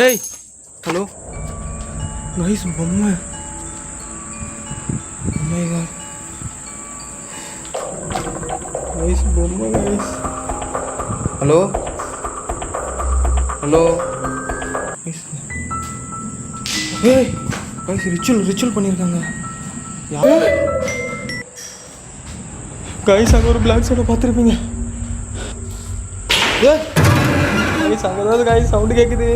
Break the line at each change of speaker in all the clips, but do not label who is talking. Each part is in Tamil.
Hey, hello, guys, bomba. Oh my god, guys, bomba, guys. Hello, hello, guys. Hey, guys, ritual பண்ணிருக்காங்க. யார்? guys, அங்க ஒரு black shadow பாத்துருப்பீங்க. ஏய், guys, அங்க ஏதாவது guys சவுண்ட் கேக்குது.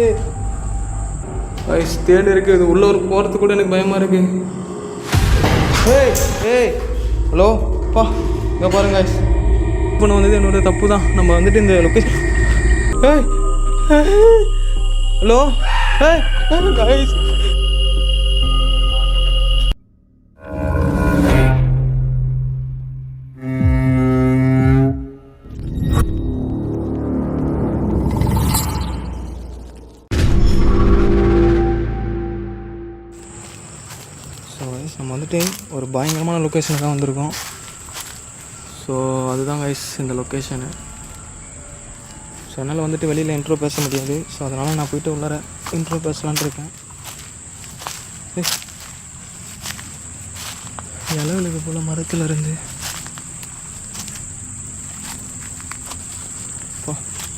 guys தேடு இருக்கு, இது உள்ள ஒரு போறது கூட எனக்கு பயமா இருக்கு. ஏய் ஹலோ பா, இங்க பாருங்க guys, இப்போ வந்தது என்னோட தப்பு தான். நம்ம வந்துட்டு இந்த லொகேஷன் ஹலோ guys நம்ம வந்துட்டு ஒரு பயங்கரமான லொக்கேஷனுக்கு தான் வந்திருக்கோம். ஸோ அதுதான் கைஸ் இந்த லொக்கேஷனு. ஸோ என்னால் வந்துட்டு வெளியில் இன்ட்ரோ பேச முடியாது. ஸோ அதனால் நான் போய்ட்டு உள்ளார இன்ட்ரோ பேசலான்ட்டு இருக்கேன். இலவுகளுக்கு போல் மரத்தில் இருந்து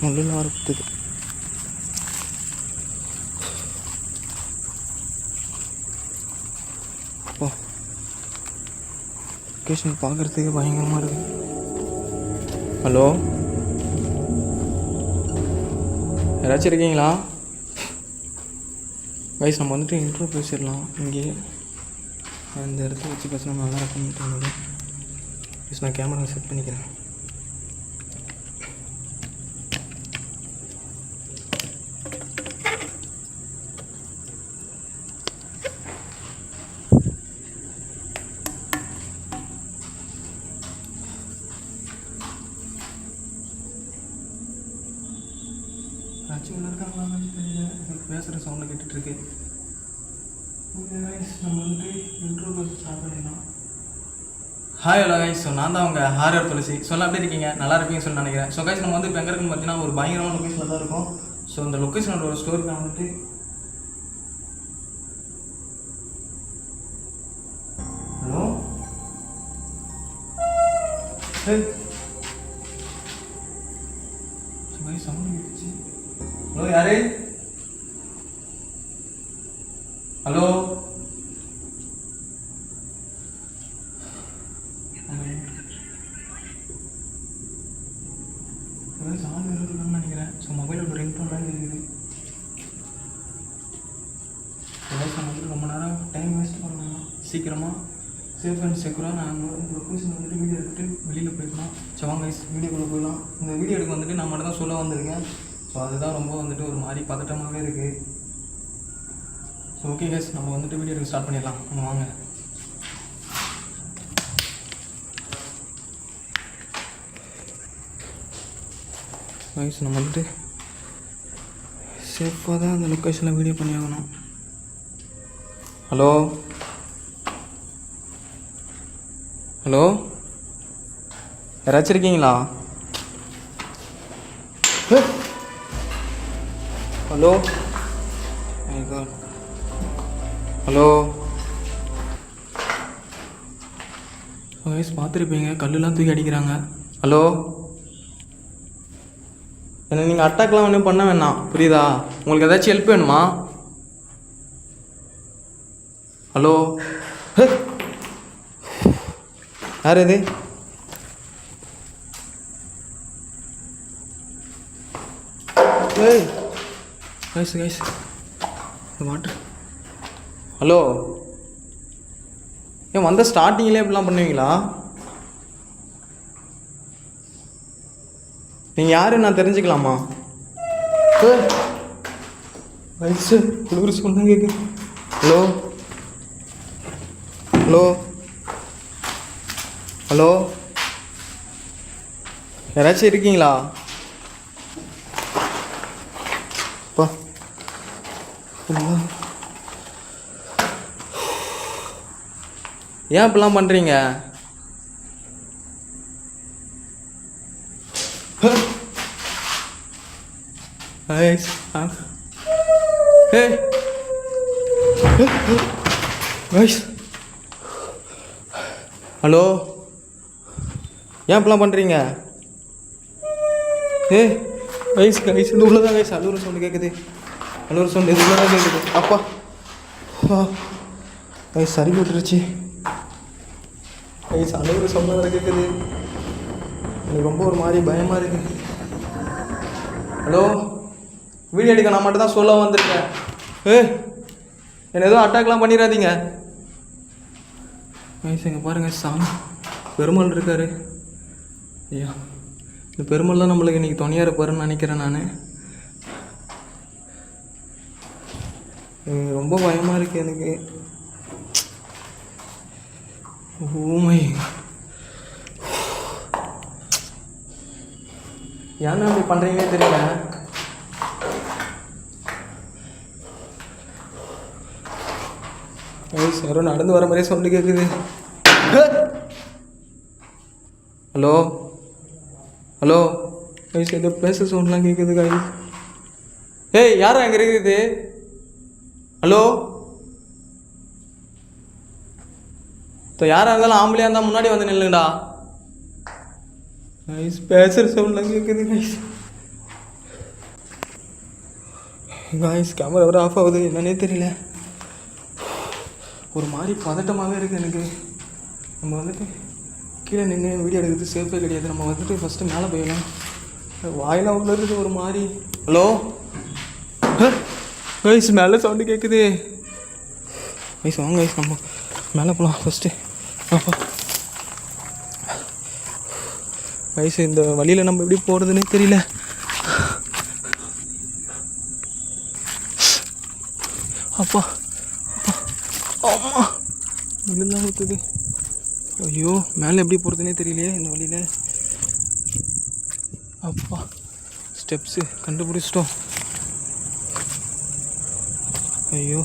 முள்ளில் வரத்துக்கு லொக்கேஷன் பார்க்குறதுக்கு பயங்கரமாக இருக்குது. ஹலோ, யாராச்சும் இருக்கீங்களா கைஸ்? நம்ம வந்துட்டு இன்ட்ரோ பேசிடலாம். இங்கே அந்த இடத்த வச்சு பேசினா நல்லா இருக்கும்னு தோணுது. ப்ளீஸ் நான் கேமரா செட் பண்ணிக்கிறேன். பேசுகிற சவுண்டை கேட்டுட்ருக்கு. நம்ம வந்துட்டு இன்ட்ரோ பேச ஸ்டார்ட் பண்ணிடலாம். ஹாய் ஹலோ கைஸ், ஸோ நான் தான் அவங்க ஹாரர் துளசி. சொல்ல அப்படி இருக்கீங்க, நல்லா இருப்பீங்கன்னு சொல்லி நினைக்கிறேன். ஸோ கைஸ் நம்ம வந்து இப்போ எங்கே இருக்குன்னு பார்த்தீங்கன்னா ஒரு பயங்கரமான லொக்கேஷனில் தான் இருக்கும். ஸோ இந்த லொக்கேஷனோட ஒரு ஸ்டோரி நான் வந்துட்டு ஹலோ சவுண்ட் கேட்டுச்சு. ஹலோ யாரு? ஹலோ சாமி இருக்குன்னு நினைக்கிறேன். ஸோ மொபைலோட ரிங் டோன் தான் இருக்குது. வந்துட்டு ரொம்ப நேரம் டைம் வேஸ்ட் பண்ணலாம். சீக்கிரமாக சேஃப் அண்ட் செக்யூராக நாங்கள் இந்த லொக்கேஷன் வந்துட்டு வீடியோ எடுத்துகிட்டு வெளியில் போயிருக்கலாம். ஸோ வாங்க கைஸ் வீடியோக்குள்ளே போயிடலாம். இந்த வீடியோ எடுக்க வந்துட்டு நான் மட்டும் தான் சொல்ல வந்திருக்கேன். ஸோ அதுதான் ரொம்ப வந்துட்டு ஒரு மாதிரி பதட்டமாகவே இருக்குது. ஸோ ஓகே கைஸ், நம்ம வந்துட்டு வீடியோ எடுக்க ஸ்டார்ட் பண்ணிடலாம். நம்ம வாங்க. கைஸ் நம்ம வந்துட்டு சேஃபாக தான் அந்த லொக்கேஷனில் வீடியோ பண்ணி ஆகணும். ஹலோ ஹலோ, யாராச்சும் இருக்கீங்களா? ஹலோ ஹலோ கைஸ் பார்த்துருப்பீங்க, கல்லுலாம் தூக்கி அடிக்கிறாங்க. ஹலோ, என்ன நீங்கள் அட்டாக்லாம் ஒன்றும் பண்ண வேணாம், புரியுதா? உங்களுக்கு ஏதாச்சும் ஹெல்ப் வேணுமா? ஹலோ யார் இது? ஏய் கைஸ் கைஸ் வாட்டர். ஹலோ, ஏன் வந்த ஸ்டார்டிங்கிலே இப்படிலாம் பண்ணுவீங்களா? நீங்கள் யாரு நான் தெரிஞ்சுக்கலாமா? வயசு குளிர் சொன்னா கேட்கு. ஹலோ ஹலோ ஹலோ, யாராச்சும் இருக்கீங்களா? அப்பா ஏன் இப்படிலாம் பண்ணுறீங்க? ஏய் கைஸ், ஹலோ, ஏன் இப்பெல்லாம் பண்ணுறீங்க? ஏய் கைஸ் கைஸ், இது உள்ளதான் கைஸ் அழுவுற சவுண்டு கேட்குது. அழுவுற சவுண்டு இது உள்ளதான் கேட்குது. அப்பா கைஸ் சரி விட்டுருச்சு. கைஸ் அழுவுற சவுண்டு வேறு கேட்குது. எனக்கு ரொம்ப ஒரு மாதிரி பயமாக இருக்குது. ஹலோ, வீடியோ எடுக்க நான் மட்டும் தான் சொல்ல வந்திருக்கேன். என்ன எதுவும் அட்டாக்லாம் பண்ணிடாதீங்க. கைஸ் இங்கே பாருங்கள், சாமி பெருமாள் இருக்கார். ஐயா, இந்த பெருமாள் தான் நம்மளுக்கு இன்றைக்கி துணையாக இருப்பாருன்னு நினைக்கிறேன். நான் ரொம்ப பயமாக இருக்குது எனக்கு. ஓமை, ஏன்னா அப்படி பண்ணுறீங்கன்னே தெரியல. சார் நடந்து வர மாதிரியே சவுண்டு கேட்குது. ஹலோ ஹலோ கைஸ், ஏதோ பேச சவுண்ட்லாம் கேட்குது கைஸ். ஏய் யாரா அங்கே இருக்குது? ஹலோ, இப்போ யாராக இருந்தாலும் ஆம்பளையாக இருந்தால் முன்னாடி வந்து நில்லுங்கடா. கைஸ் பேசுகிற சவுண்ட்லாம் கேட்குது கைஸ். கைஸ் கேமரா வர ஆஃப் ஆகுது, என்னன்னே தெரியல. ஒரு மாதிரி பதட்டமாகவே இருக்குது எனக்கு. நம்ம வந்துட்டு கீழே நின்று வீடியோ எடுக்கிறது சேஃபே கிடையாது. நம்ம வந்துட்டு ஃபஸ்ட்டு மேலே போயிடலாம். வாயெல்லாம் உள்ள இருக்குது ஒரு மாதிரி. ஹலோ கைஸ், மேலே சவுண்டு கேட்குது கைஸ். வாங்க கைஸ், நம்ம மேலே போகலாம் ஃபஸ்ட்டு. அப்பா கைஸ், இந்த வழியில் நம்ம எப்படி போகிறதுனே தெரியல. அப்பா அப்பா ஆமாம், இதெல்லாம் ஊற்றுது. ஐயோ, மேலே எப்படி போகிறதுனே தெரியலையே இந்த வழியில். அப்பா ஸ்டெப்ஸு கண்டுபிடிச்சிட்டோம். ஐயோ,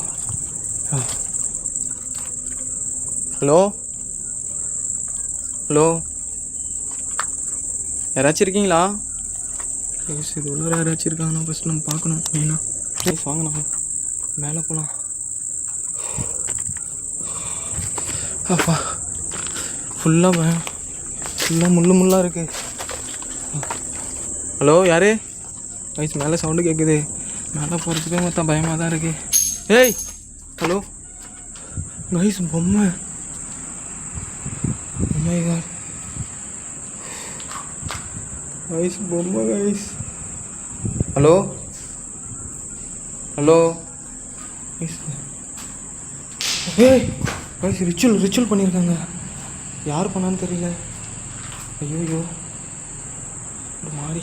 ஹலோ ஹலோ, யாராச்சும் இருக்கீங்களா? ப்ளீஸ், இது உள்ள யாராச்சும் இருக்காங்கன்னா ஃபஸ்ட் நம்ம பார்க்கணும். மெயினாக ப்ளீஸ் வாங்க, நம்ம மேலே போகலாம். அப்பா ஃபுல்லாக முள்ளாக இருக்குது. ஹலோ யாரு? கைஸ் மேலே சவுண்டு கேட்குது. மேலே போகிறதுக்கே மொத்தம் பயமாக தான் இருக்குது. ஏய் ஹலோ கைஸ், பொம்மை. கைஸ் பொம்மை கைஸ். Hello hello guys. ஏய் கைஸ், ரிச்சுவல் பண்ணியிருக்காங்க. யார் பண்ணான்னு தெரியல. ஐயோ, ஒரு மாதிரி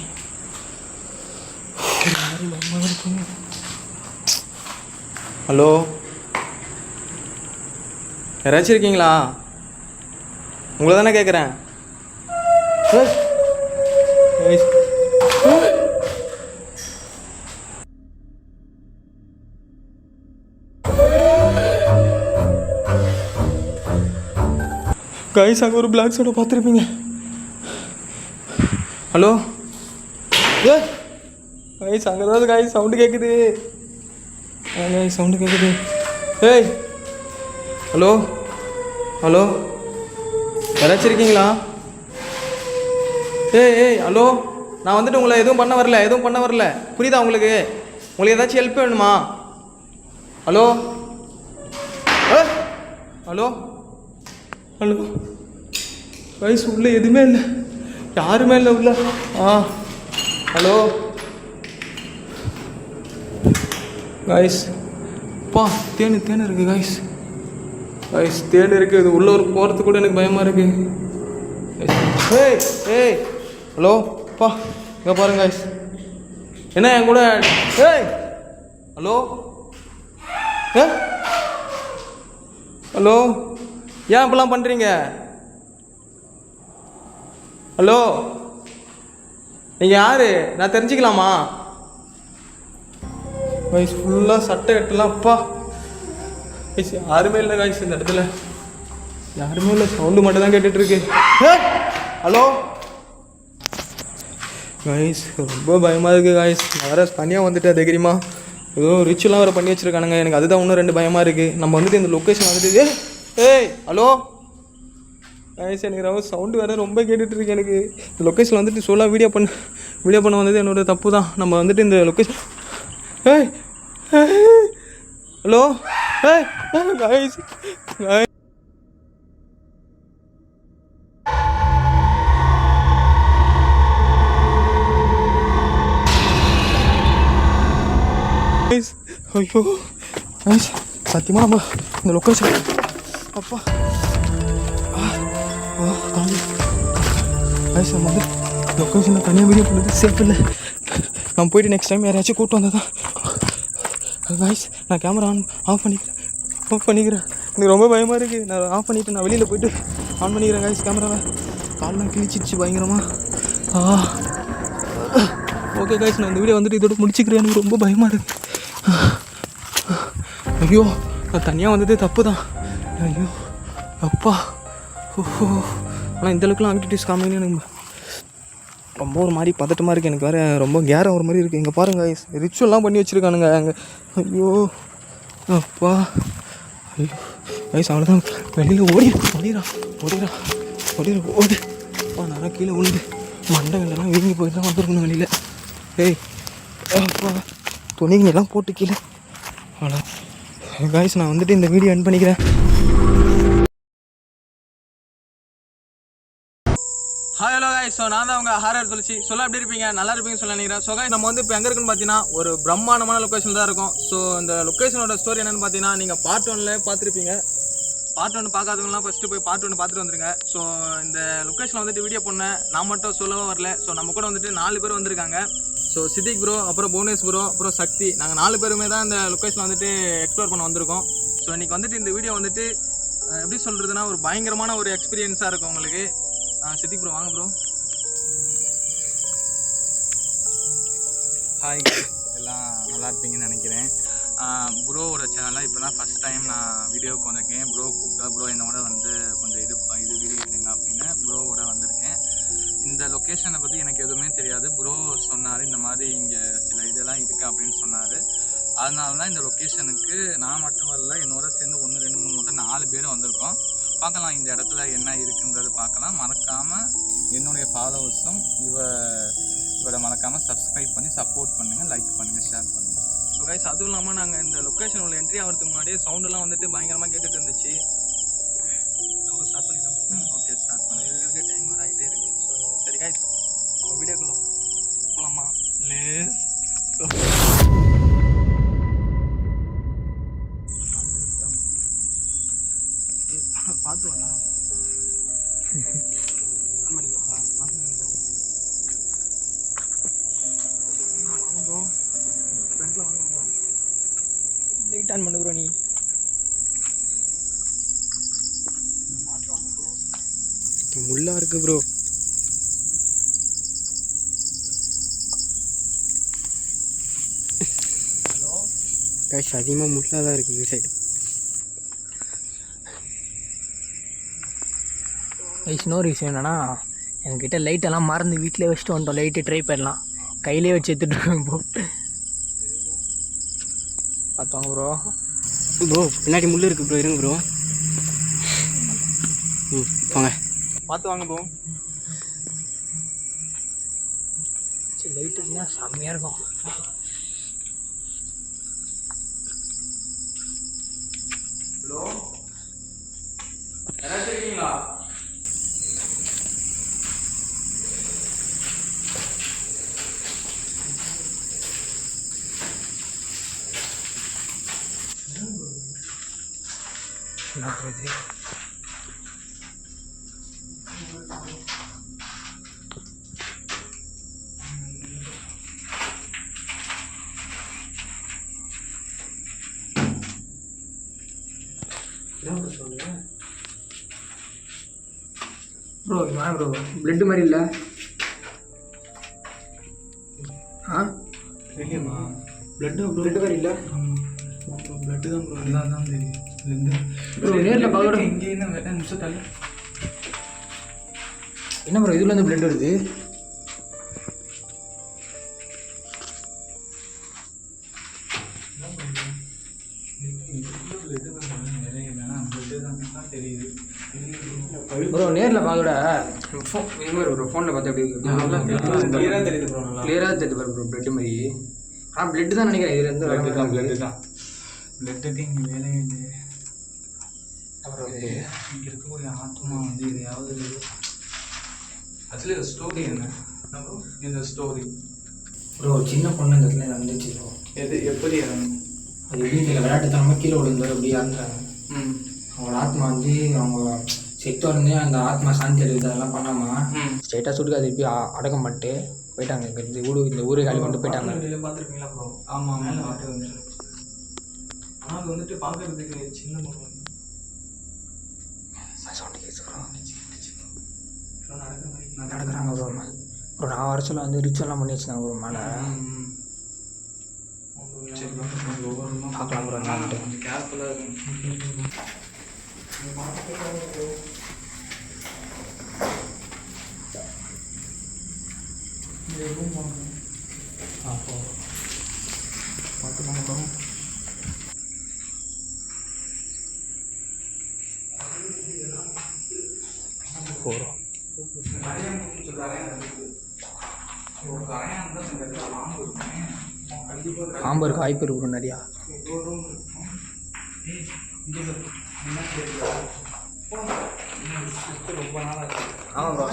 பயமாக இருக்குங்க. ஹலோ, யாராச்சும் இருக்கீங்களா? உங்களை தானே கேட்குறேன். கைஸ், அங்கே ஒரு பிளாக் ஷேடோ பார்த்துருப்பீங்க. ஹலோ கைஸ், அங்கே ஏதாவது கைஸ் சவுண்டு கேட்குது. சவுண்டு கேட்குது. ஏய் ஹலோ ஹலோ, யாராச்சும் இருக்கீங்களா? ஏய் ஹலோ, நான் வந்துட்டு உங்களை எதுவும் பண்ண வரல. புரியுதா உங்களுக்கு? ஏதாச்சும் ஹெல்ப் வேணுமா? ஹலோ ஹலோ ஹலோ கைஸ், உள்ளே எதுவுமே இல்லை, யாருமே இல்லை உள்ள. ஹலோ கைஸ், பா தேன் இருக்குது கைஸ். தேன் இருக்குது. இது உள்ள ஒரு போகிறதுக்கு கூட எனக்கு பயமாக இருக்குது. ஏய் ஹலோ பா, இங்கே பாருங்க கைஸ். என்ன என் கூட? ஹலோ ஹலோ, ஏன் இப்படிலாம் பண்ணுறீங்க? ஹலோ, நீங்கள் யார்? நான் தெரிஞ்சுக்கலாமா? கைஸ் ஃபுல்லாக சட்டை எட்டலாம். அப்பா கைஸ், யாருமே இல்லை கைஸ் இந்த இடத்துல. யாருமே இல்லை, சவுண்டு மட்டும் தான் கேட்டுட்ருக்கு. ஹலோ கைஸ், ரொம்ப பயமாக இருக்குது கைஸ். நான் வேறு தனியாக வந்துட்டேன் தெரியுமா? ஏதோ ரிச்சுலாம் வேறு பண்ணி வச்சுருக்கானுங்க. எனக்கு அதுதான் இன்னும் 2 பயமாக இருக்குது. நம்ம வந்துட்டு இந்த லொக்கேஷன் வந்துட்டு ஏய் ஹலோ கைஸ், எனக்கு ரொம்ப சவுண்டு வேறு ரொம்ப கேட்டுட்ருக்கு. எனக்கு இந்த லொக்கேஷன் வந்துட்டு சொல்ல வீடியோ பண்ண வந்தது என்னோடய தப்பு தான். நம்ம வந்துட்டு இந்த லொக்கேஷன் ஏய் ஹலோ ஏய் கைஸ் ஐயோ கைஸ், சத்தியமாக நம்ம இந்த லொக்கேஷன் அப்பா கைஸ், நம்ம வந்து லொக்கேஷனில் தனியாக வீடியோ பண்ணுறது சேஃப் இல்லை. நம்ம போய்ட்டு நெக்ஸ்ட் டைம் யாராச்சும் கூப்பிட்டு வந்தால் தான். கைஸ், நான் கேமரா ஆஃப் பண்ணிக்கிறேன். எனக்கு ரொம்ப பயமாக இருக்குது. நான் ஆஃப் பண்ணிவிட்டு நான் வெளியில் போய்ட்டு ஆன் பண்ணிக்கிறேன் கைஸ் கேமராவை. கால்லாம் கிழிச்சிடுச்சு பயங்கரமாக. ஓகே கைஸ், நான் இந்த வீடியோ வந்துட்டு இதோட முடிச்சுக்கிறேன். எனக்கு ரொம்ப பயமாக இருக்குது. ஐயோ, நான் தனியாக வந்ததே தப்பு தான். ஐயோ அப்பா, ஓஹோ, ஆனால் இந்தளவுக்குலாம் ஆக்டிவிட்டிஸ் காமிங்கன்னு எனக்கு ரொம்ப ஒரு மாதிரி பதட்டமாக இருக்குது. எனக்கு வேறு ரொம்ப கேராக ஒரு மாதிரி இருக்குது. இங்கே பாருங்கள் கைஸ், ரிச்சுவல்லாம் பண்ணி வச்சுருக்கானுங்க அங்கே. ஐயோ அப்பா, ஐயோ கைஸ், அவ்வளோதான். வெளியில் ஓடிடா அப்பா. நான் கீழே விழுந்து மண்டகள்லாம் வீங்கி போயிட்டு தான் வந்துருக்கணும் வெளியில். ஏய் அப்பா, துணிங்கெல்லாம் போட்டு கீழே. அவ்வளோ கைஸ், நான் வந்துட்டு இந்த வீடியோ எண்ட் பண்ணிக்கிறேன். ஹாய் ஹலோ கைஸ், ஸோ நான் தான் உங்கள் ஹாரர் துளசி. எப்படி இருப்பீங்க? நல்லா இருப்பீங்கன்னு சொல்ல நினைக்கிறேன். ஸோ கைஸ், நம்ம வந்து இப்போ எங்கே இருக்குன்னு பார்த்தீங்கன்னா ஒரு பிரம்மாண்டமான லொக்கேஷன் தான் இருக்கும். ஸோ இந்த லொக்கேஷனோட ஸ்டோரி என்னென்னு பார்த்தீங்கன்னா, நீங்கள் பார்ட் 1 பார்த்துருப்பீங்க. பார்ட் 1 பார்க்காதவங்களாம் ஃபஸ்ட்டு போய் பார்ட் 1 பார்த்துட்டு வந்துருங்க. ஸோ இந்த லொக்கேஷனில் வந்துட்டு வீடியோ பண்ண நான் மட்டும் சொல்லவும் வரல. ஸோ நம்ம கூட வந்துட்டு 4 பேர் வந்திருக்காங்க. ஸோ சித்திக் ப்ரோ, அப்புறம் புவனேஷ் ப்ரோ, அப்புறம் சக்தி, நாங்கள் 4 பேருமே தான் இந்த லொக்கேஷனில் வந்துட்டு எக்ஸ்ப்ளோர் பண்ண வந்திருக்கோம். ஸோ இன்றைக்கி வந்துட்டு இந்த வீடியோ வந்துட்டு எப்படி சொல்கிறதுனா ஒரு பயங்கரமான ஒரு எக்ஸ்பீரியன்ஸாக இருக்கும் உங்களுக்கு. சித்திக் ப்ரோ வாங்க ப்ரோ.
ஹாய், எல்லாம் நல்லா இருப்பீங்கன்னு நினைக்கிறேன். ப்ரோவோட சேனலில் இப்போ தான் ஃபஸ்ட் டைம் நான் வீடியோவுக்கு வந்திருக்கேன். ப்ரோ கூப்பிட்டா ப்ரோ என்னோட வந்து கொஞ்சம் இது வீடியோ எடுங்க அப்படின்னு ப்ரோவோட வந்திருக்கேன். இந்த லொக்கேஷனை பற்றி எனக்கு எதுவுமே தெரியாது. ப்ரோ சொன்னார் இந்த மாதிரி இங்கே சில இதெல்லாம் இருக்குது அப்படின்னு சொன்னார். அதனால தான் இந்த லொக்கேஷனுக்கு நான் மட்டும் வரல, என்னோட சேர்ந்து 1 2 3 மொத்தம் 4 பேர் வந்திருக்கோம். பார்க்கலாம் இந்த இடத்துல என்ன இருக்குன்றது பார்க்கலாம். மறக்காமல் என்னுடைய ஃபாலோவர்ஸும் இவரை மறக்காமல் சப்ஸ்கிரைப் பண்ணி சப்போர்ட் பண்ணுங்கள், லைக் பண்ணுங்கள், ஷேர் பண்ணுங்கள்.
ஸோ கைஸ், அதுவும் இல்லாமல் நாங்கள் இந்த லொக்கேஷன் உள்ள என்ட்ரி ஆகிறதுக்கு முன்னாடியே சவுண்டெல்லாம் வந்துட்டு பயங்கரமாக கேட்டுட்டு இருந்துச்சு. ஸ்டார்ட் பண்ணிக்கலாம். ஓகே, ஸ்டார்ட் பண்ண டைம் வர ஆகிட்டே இருக்குது. ஸோ சரி கைஸ், நம்ம வீடியோக்குள்ள போகலாமா? பார்த்து வரலாம். லைட் ஆன் பண்ணு ப்ரோ. நீ முள்ளா இருக்கு ப்ரோ. கைஸ், அதிகமாக முள்ளாக தான் இருக்குது இந்த சைடு.
இன்னொரு விஷயம் என்னென்னா, என்கிட்ட லைட்டெல்லாம் மறந்து வீட்டிலே வச்சுட்டு வந்துட்டோம். லைட்டு ட்ரை பண்ணலாம், கையிலே வச்சு எடுத்துகிட்டு இருக்கோம். பார்த்துவாங்க ப்ரோ.
பின்னாடி முள் இருக்குது ப்ரோ, இருங்க ப்ரோ. வாங்க, பார்த்து வாங்க ப்ரோ.
சரி, லைட் இருந்தால் செம்மையாக இருக்கும்.
ஹலோ, யாராச்சும் இருக்கீங்களா?
என்ன பண்ணுறது? ப்ரோ இது ப்ரோ, பிளட்டு மாதிரி இல்லை.
இல்லையம்மா, பிளட்டு மாதிரி இல்லை. பிளட்டு தான் ப்ரோ, எல்லாம் தான் தெரியும்.
ப்ரோ நேரில் பார்க்க
இங்கே என்ன நிமிஷம் தள்ளி.
என்ன ப்ரோ இதுல இருந்து பிளட் வருது?
தெரியுது
ப்ரோ நேரில் பார்க்க விட ஒரு ஃபோனில் பார்த்து எப்படி
கிளியராக தெரியுது ப்ரோ, நல்லா
கிளியராக தெரியுது ப்ரோ பிளட் மாதிரி. ஆனால் பிளட் தான் நினைக்கிறேன் இதுல இருந்து
பிளட்டு தான் பிளட்டுக்கு இங்கே வேலையே இல்லை.
அப்புறம்
இங்கே இருக்கக்கூடிய ஆத்மா வந்து எதையாவது ஆக்சுவலி ஸ்டோரி என்ன இந்த ஸ்டோரி
ப்ரோ சின்ன பொண்ணு இந்த இடத்துல வந்துச்சு ப்ரோ.
எது எப்படி
அது எப்படின்னு தெரியல, விளையாட்டுத்தனமாக கீழே விழுந்தாரு அப்படி இறந்துறாங்க. அவங்களோட ஆத்மா வந்து அவங்க செத்து வந்து அந்த ஆத்மா சாந்தி அடையுது அதெல்லாம் பண்ணாமல் ஸ்ட்ரைட்டாக சுட்டுக்கு அது எப்படி அடக்கம் பண்ணிட்டு போயிட்டாங்க. இங்கே இந்த ஊரே காலி பண்ணிட்டு போயிட்டாங்க.
பார்த்துருக்கீங்களா ப்ரோ?
ஆமாம்
மேலே
ஆமாம்
பாட்டு வந்து ஆனால் அது வந்துட்டு பார்க்கறதுக்கு சின்ன பொண்ணு
சவுண்டு கேட்குது ப்ரோ.
நடக்கிற மாதிரி
நடக்கிறாங்க ப்ரோ. ப்ரோ நான் வர சொல்ல வந்து ரிச்சுவல்லாம் பண்ணி வச்சுருந்தாங்க ப்ரோ மேலே.
சரி ஒவ்வொரு
பார்க்கலாம் ப்ரோ என்னான்ட்டு.
கொஞ்சம் கேர்ஃபுல்லாக இருக்கும்.
போகிறோம் பாம்பு இருக்க வாய்ப்பு இருக்கு ப்ரோ நிறையா. ஆமாம் ப்ரோ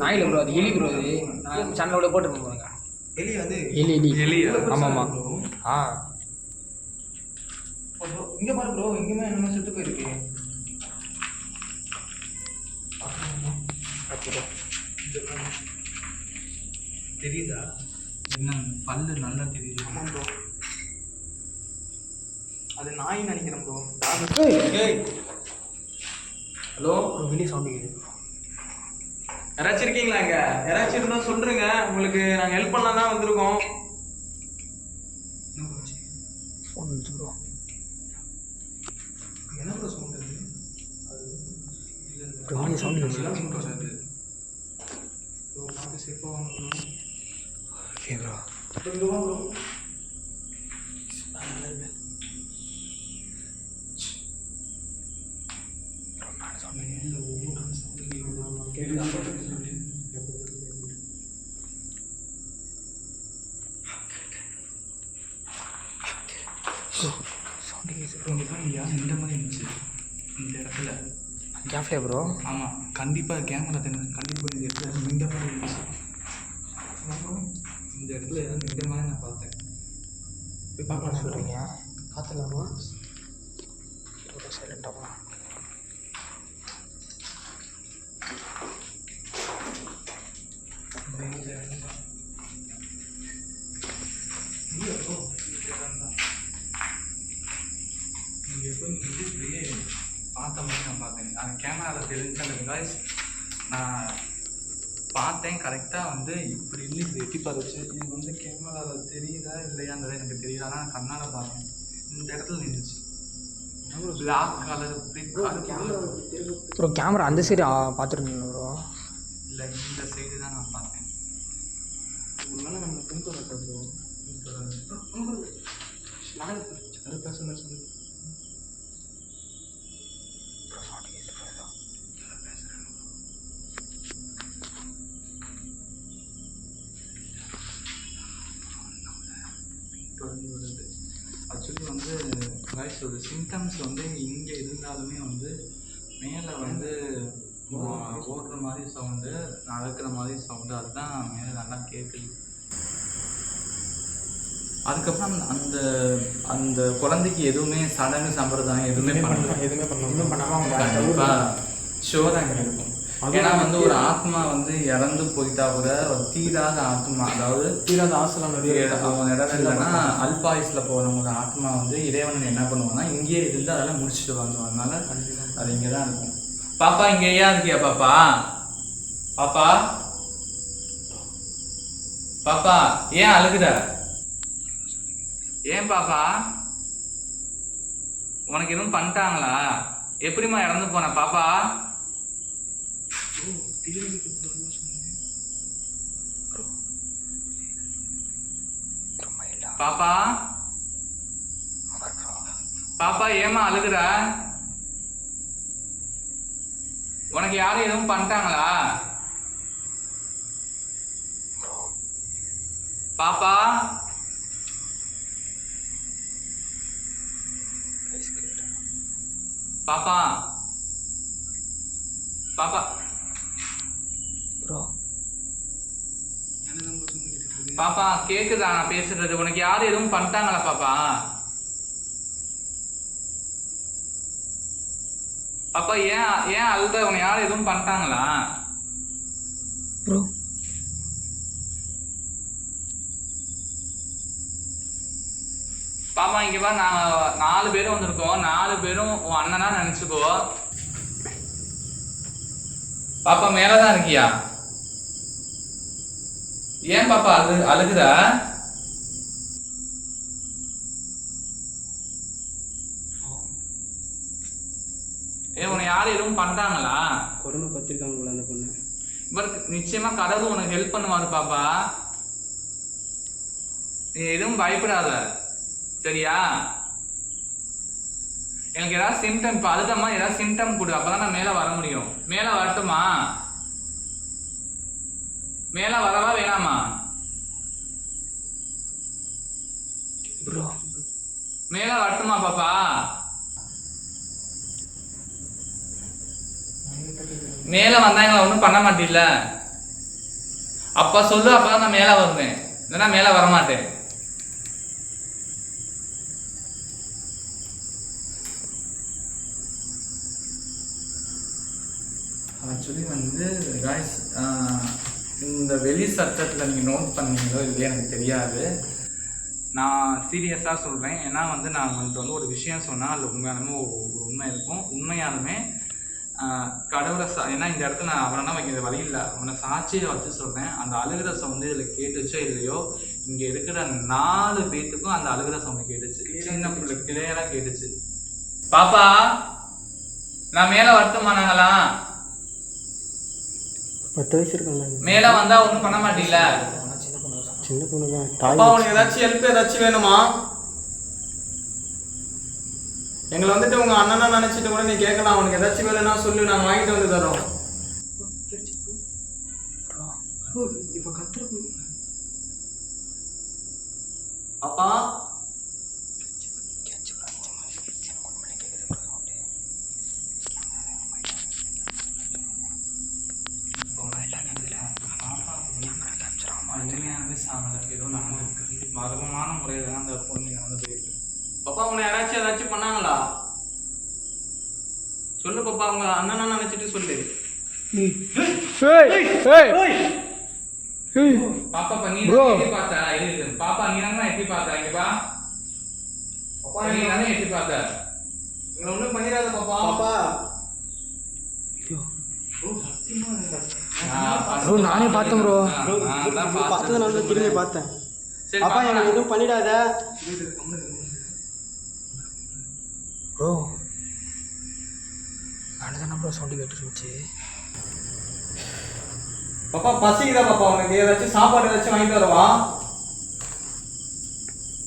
நாயில் ப்ரோ அது எலி ப்ரோ. இது நான் சேனலோட போட்டுருப்பேன் போங்க.
எலி வந்து
எலி எலி
எலியா?
ஆமாம் ஆமாம். ஆ
இங்கே பாரு ப்ரோ, எங்கேயுமே என்னமோ செத்து போயிருக்கு. தெரியுதா?
என்ன பல்லு நல்லா தெரியுது.
ஆமாம் ப்ரோ, அது நாய் நினைக்கிறேன் ப்ரோ.
ஹலோ ப்ரோ வெளியே சவுண்டு கேட்குது.
யாராச்சும் இருக்கீங்களா இங்க? யாராச்சும் இருந்தா சொல்லுங்க, உங்களுக்கு நாங்க ஹெல்ப் பண்ணலாம் தான் வந்திருக்கோம்.
ஃபோன் வந்துச்சு ப்ரோ.
என்ன ப்ரோ சவுண்ட் அது?
ப்ரோ வெளியே சவுண்டு கேட்குது.
ப்ரோ பார்த்து சேஃபாக வாங்க ப்ரோ.
Okay bro.
இங்கே வா ப்ரோ.
சவுண்டு கேட்குது.
இங்கே தான் யார் இந்த மாதிரி இருந்துச்சு இந்த இடத்துல.
கேஃப்லே ப்ரோ.
ஆமாம் கண்டிப்பாக கேமரா தெரிஞ்சு கண்டிப்பாக இந்த இடத்துல இந்த மாதிரி இருந்துச்சு. இந்த இடத்துல ஏதாவது இந்த மாதிரி நான் பார்த்தேன்.
போய் பார்க்கலாம் சொல்கிறீங்க. பார்த்துலாமா? சைலண்டாக போகலாம்.
பார்த்த மாதிரி நான் பார்த்தேன். அந்த கேமராவில் தெரிஞ்ச அந்த வாய்ஸ் நான் பார்த்தேன். கரெக்டாக வந்து இப்படி இருந்து இது எட்டி பார்த்துச்சு. இது வந்து கேமராவில் தெரியுதா இல்லையாங்கிறது எனக்கு தெரியல. ஆனால் நான் கண்ணால் பார்த்தேன். இந்த இடத்துல நின்றுச்சு. பிளாக் கலர்
ப்ரோ கேமரா அந்த சைடு பார்த்துருந்தீங்க ப்ரோ?
இல்லை இந்த சைடு தான் நான் பார்த்தேன்.
ஒரு வேளை நம்ம பின்தொடர்றது ப்ரோ. யாரும் பேசுகிறேன் சொல்லி
வருது. ஆக்சுவலி வந்து வாய்ஸ் ஒரு சிம்டம்ஸ் வந்து இங்கே இருந்தாலுமே வந்து மேலே வந்து ஓடுற மாதிரி சவுண்டு, நடக்கிற மாதிரி சவுண்டு, அதுதான் மேலே நல்லா கேட்குது. அதுக்கப்புறம் அந்த அந்த குழந்தைக்கு எதுவுமே சடங்கு சம்பிரதாயம் எதுவுமே பண்ணாமல் கண்டிப்பாக ஷோராக இருக்கும். ஏன்னா வந்து ஒரு ஆத்மா வந்து இறந்து போயிட்டா கூட ஒரு தீராத ஆத்மா, அதாவது
தீராத ஆசைலாம் நிறைய
அவங்க இடம் இல்லைன்னா அல்பாயுஸில் போகிறவங்க ஆத்மா வந்து இறைவன் என்ன பண்ணுவாங்கன்னா இங்கேயே இருந்து அதெல்லாம் முடிச்சுட்டு வாங்க. அதனால அது இங்கே தான் இருக்கும். பாப்பா இங்கே ஏன் இருக்கியா? பாப்பா பாப்பா பாப்பா ஏன் அழுகுற? ஏன் பாப்பா உனக்கு எதுவும் பண்ணிட்டாங்களா? எப்படிம்மா இறந்து போன பாப்பா? பாப்பா பாப்பா ஏமா அழுகுற? உனக்கு யாரும் எதுவும் பண்ணிட்டாங்களா? பாப்பா பாப்பா பாப்பா
ப்ரோ
பாப்பா கேக்குதா நான் பேசுறது? உனக்கு யாரும் எதுவும் பண்ணிட்டாங்களா பாப்பா? பாப்பா ஏன் அழுத? உனக்கு யாரும் எதுவும் பண்ணிட்டாங்களா?
ப்ரோ
பாப்பா இங்க பா, நாங்க 4 பேரும் வந்திருக்கோம். 4 பேரும் உன் அண்ணனா நினைச்சுக்கோ. பாப்பா மேலதான் இருக்கியா? ஏன் பாப்பா அழுகுற? உன்னை யாரும் எதுவும் பண்ணிட்டாங்களா?
உடம்பு பத்திருக்காங்க போல அந்த பொண்ணு.
இவருக்கு நிச்சயமா கடவுள் உனக்கு ஹெல்ப் பண்ணுவாரு பாப்பா. நீ எதுவும் பயப்படாத, சரியா? எனக்கு ஏதாவது சிம்டம், இப்ப அதுதம்மா ஏதாவது சிம்டம் கொடு, அப்பதான் நான் மேல வர முடியும். மேல வரட்டுமா? மேல வரவா வேணாமா?
ப்ரோ
மேல வரட்டுமா பாப்பா? மேல வந்தா எங்களை ஒன்றும் பண்ண மாட்டீல்ல? அப்ப சொல்லு, அப்பதான் நான் மேல வருவேன், இல்லைன்னா மேல வரமாட்டேன். ஆக்சுவலி வந்து காய்ஸ், இந்த வெளி சத்தத்தில் நீங்கள் நோட் பண்ணீங்களோ இல்லையா எனக்கு தெரியாது. நான் சீரியஸாக சொல்கிறேன். ஏன்னா வந்து நான் உங்கள்கிட்ட வந்து ஒரு விஷயம் சொன்னால் அதில் உண்மையாலுமே ஒரு உண்மை இருக்கும். உண்மையாலுமே கடவுளை ஏன்னா இந்த இடத்துல நான் அவனை வைக்கிற வழி இல்லை, அவனை சாட்சியை வச்சு சொல்கிறேன். அந்த அழுகிற சவுண்டு இதில் கேட்டுச்சோ இல்லையோ, இங்கே இருக்கிற 4 பேத்துக்கும் அந்த அழுகிற சவுண்டு கேட்டுச்சு. சின்ன பிள்ளை கிளியராக கேட்டுச்சு. பாப்பா நான் மேலே வரட்டுமா? நாங்களாம்
10 வயசு இருக்காங்க.
மேல வந்தா ஒண்ணும் பண்ண மாட்டீங்களா?
சின்ன பொண்ணு தான்.
அப்பா உனக்கு ஏதாச்சும் ஹெல்ப் ஏதாச்சும் வேணுமா? எங்களை வந்துட்டு உங்க அண்ணனா நினைச்சிட்டு கூட நீ கேட்கலாம். உனக்கு ஏதாச்சும் வேணும்னா சொல்லு, நாங்க வாங்கிட்டு வந்து தரோம்.
இப்ப கத்துற
அப்பா
மர்மமான முறையில தான் அந்த பொண்ணு நடந்து போயிருக்கு.
அப்பா உன்னை யாராச்சும் ஏதாச்சும் பண்ணாங்களா? சொல்லு பாப்பா, உங்க அண்ணனா நினைச்சிட்டு சொல்லு.
பாப்பா நீ எப்படி பார்த்தா? பாப்பா நீ தானே எப்படி பார்த்தா? இங்க பா பாப்பா, நீ தானே எப்படி பார்த்தா?
எங்களை ஒண்ணும் பண்ணிடாத பாப்பா. பாப்பா
ப்ரோ நானே பார்த்தேன் ப்ரோ.
பார்த்ததுனால தான் திரும்பி பார்த்தேன். அப்பா எனக்கு எதுவும் பண்ணிடாத
ப்ரோ. அண்ணன் ப்ரோ சவுண்டு கேட்டுருந்துச்சு.
பாப்பா பசிக்குதா பாப்பா? உனக்கு ஏதாச்சும் சாப்பாடு ஏதாச்சும் வாங்கிட்டு வரவா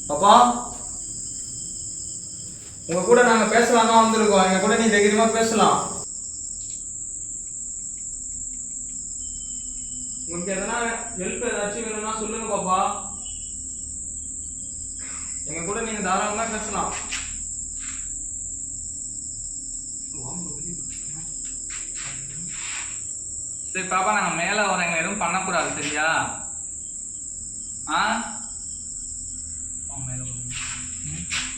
பாப்பா? உங்க கூட நாங்க பேசலாம் தான் வந்திருக்கோம். எங்க கூட நீ தைரியமா பேசலாம். உங்களுக்கு எதனா ஹெல்ப் ஏதாச்சும் வேணும்னா சொல்லுங்க பாப்பா. எங்க கூட நீங்க தாராளமா பேசலாம்.
சரி பாப்பா, நாங்க மேல வரவங்க எதுவும் பண்ணக்கூடாது, சரியா?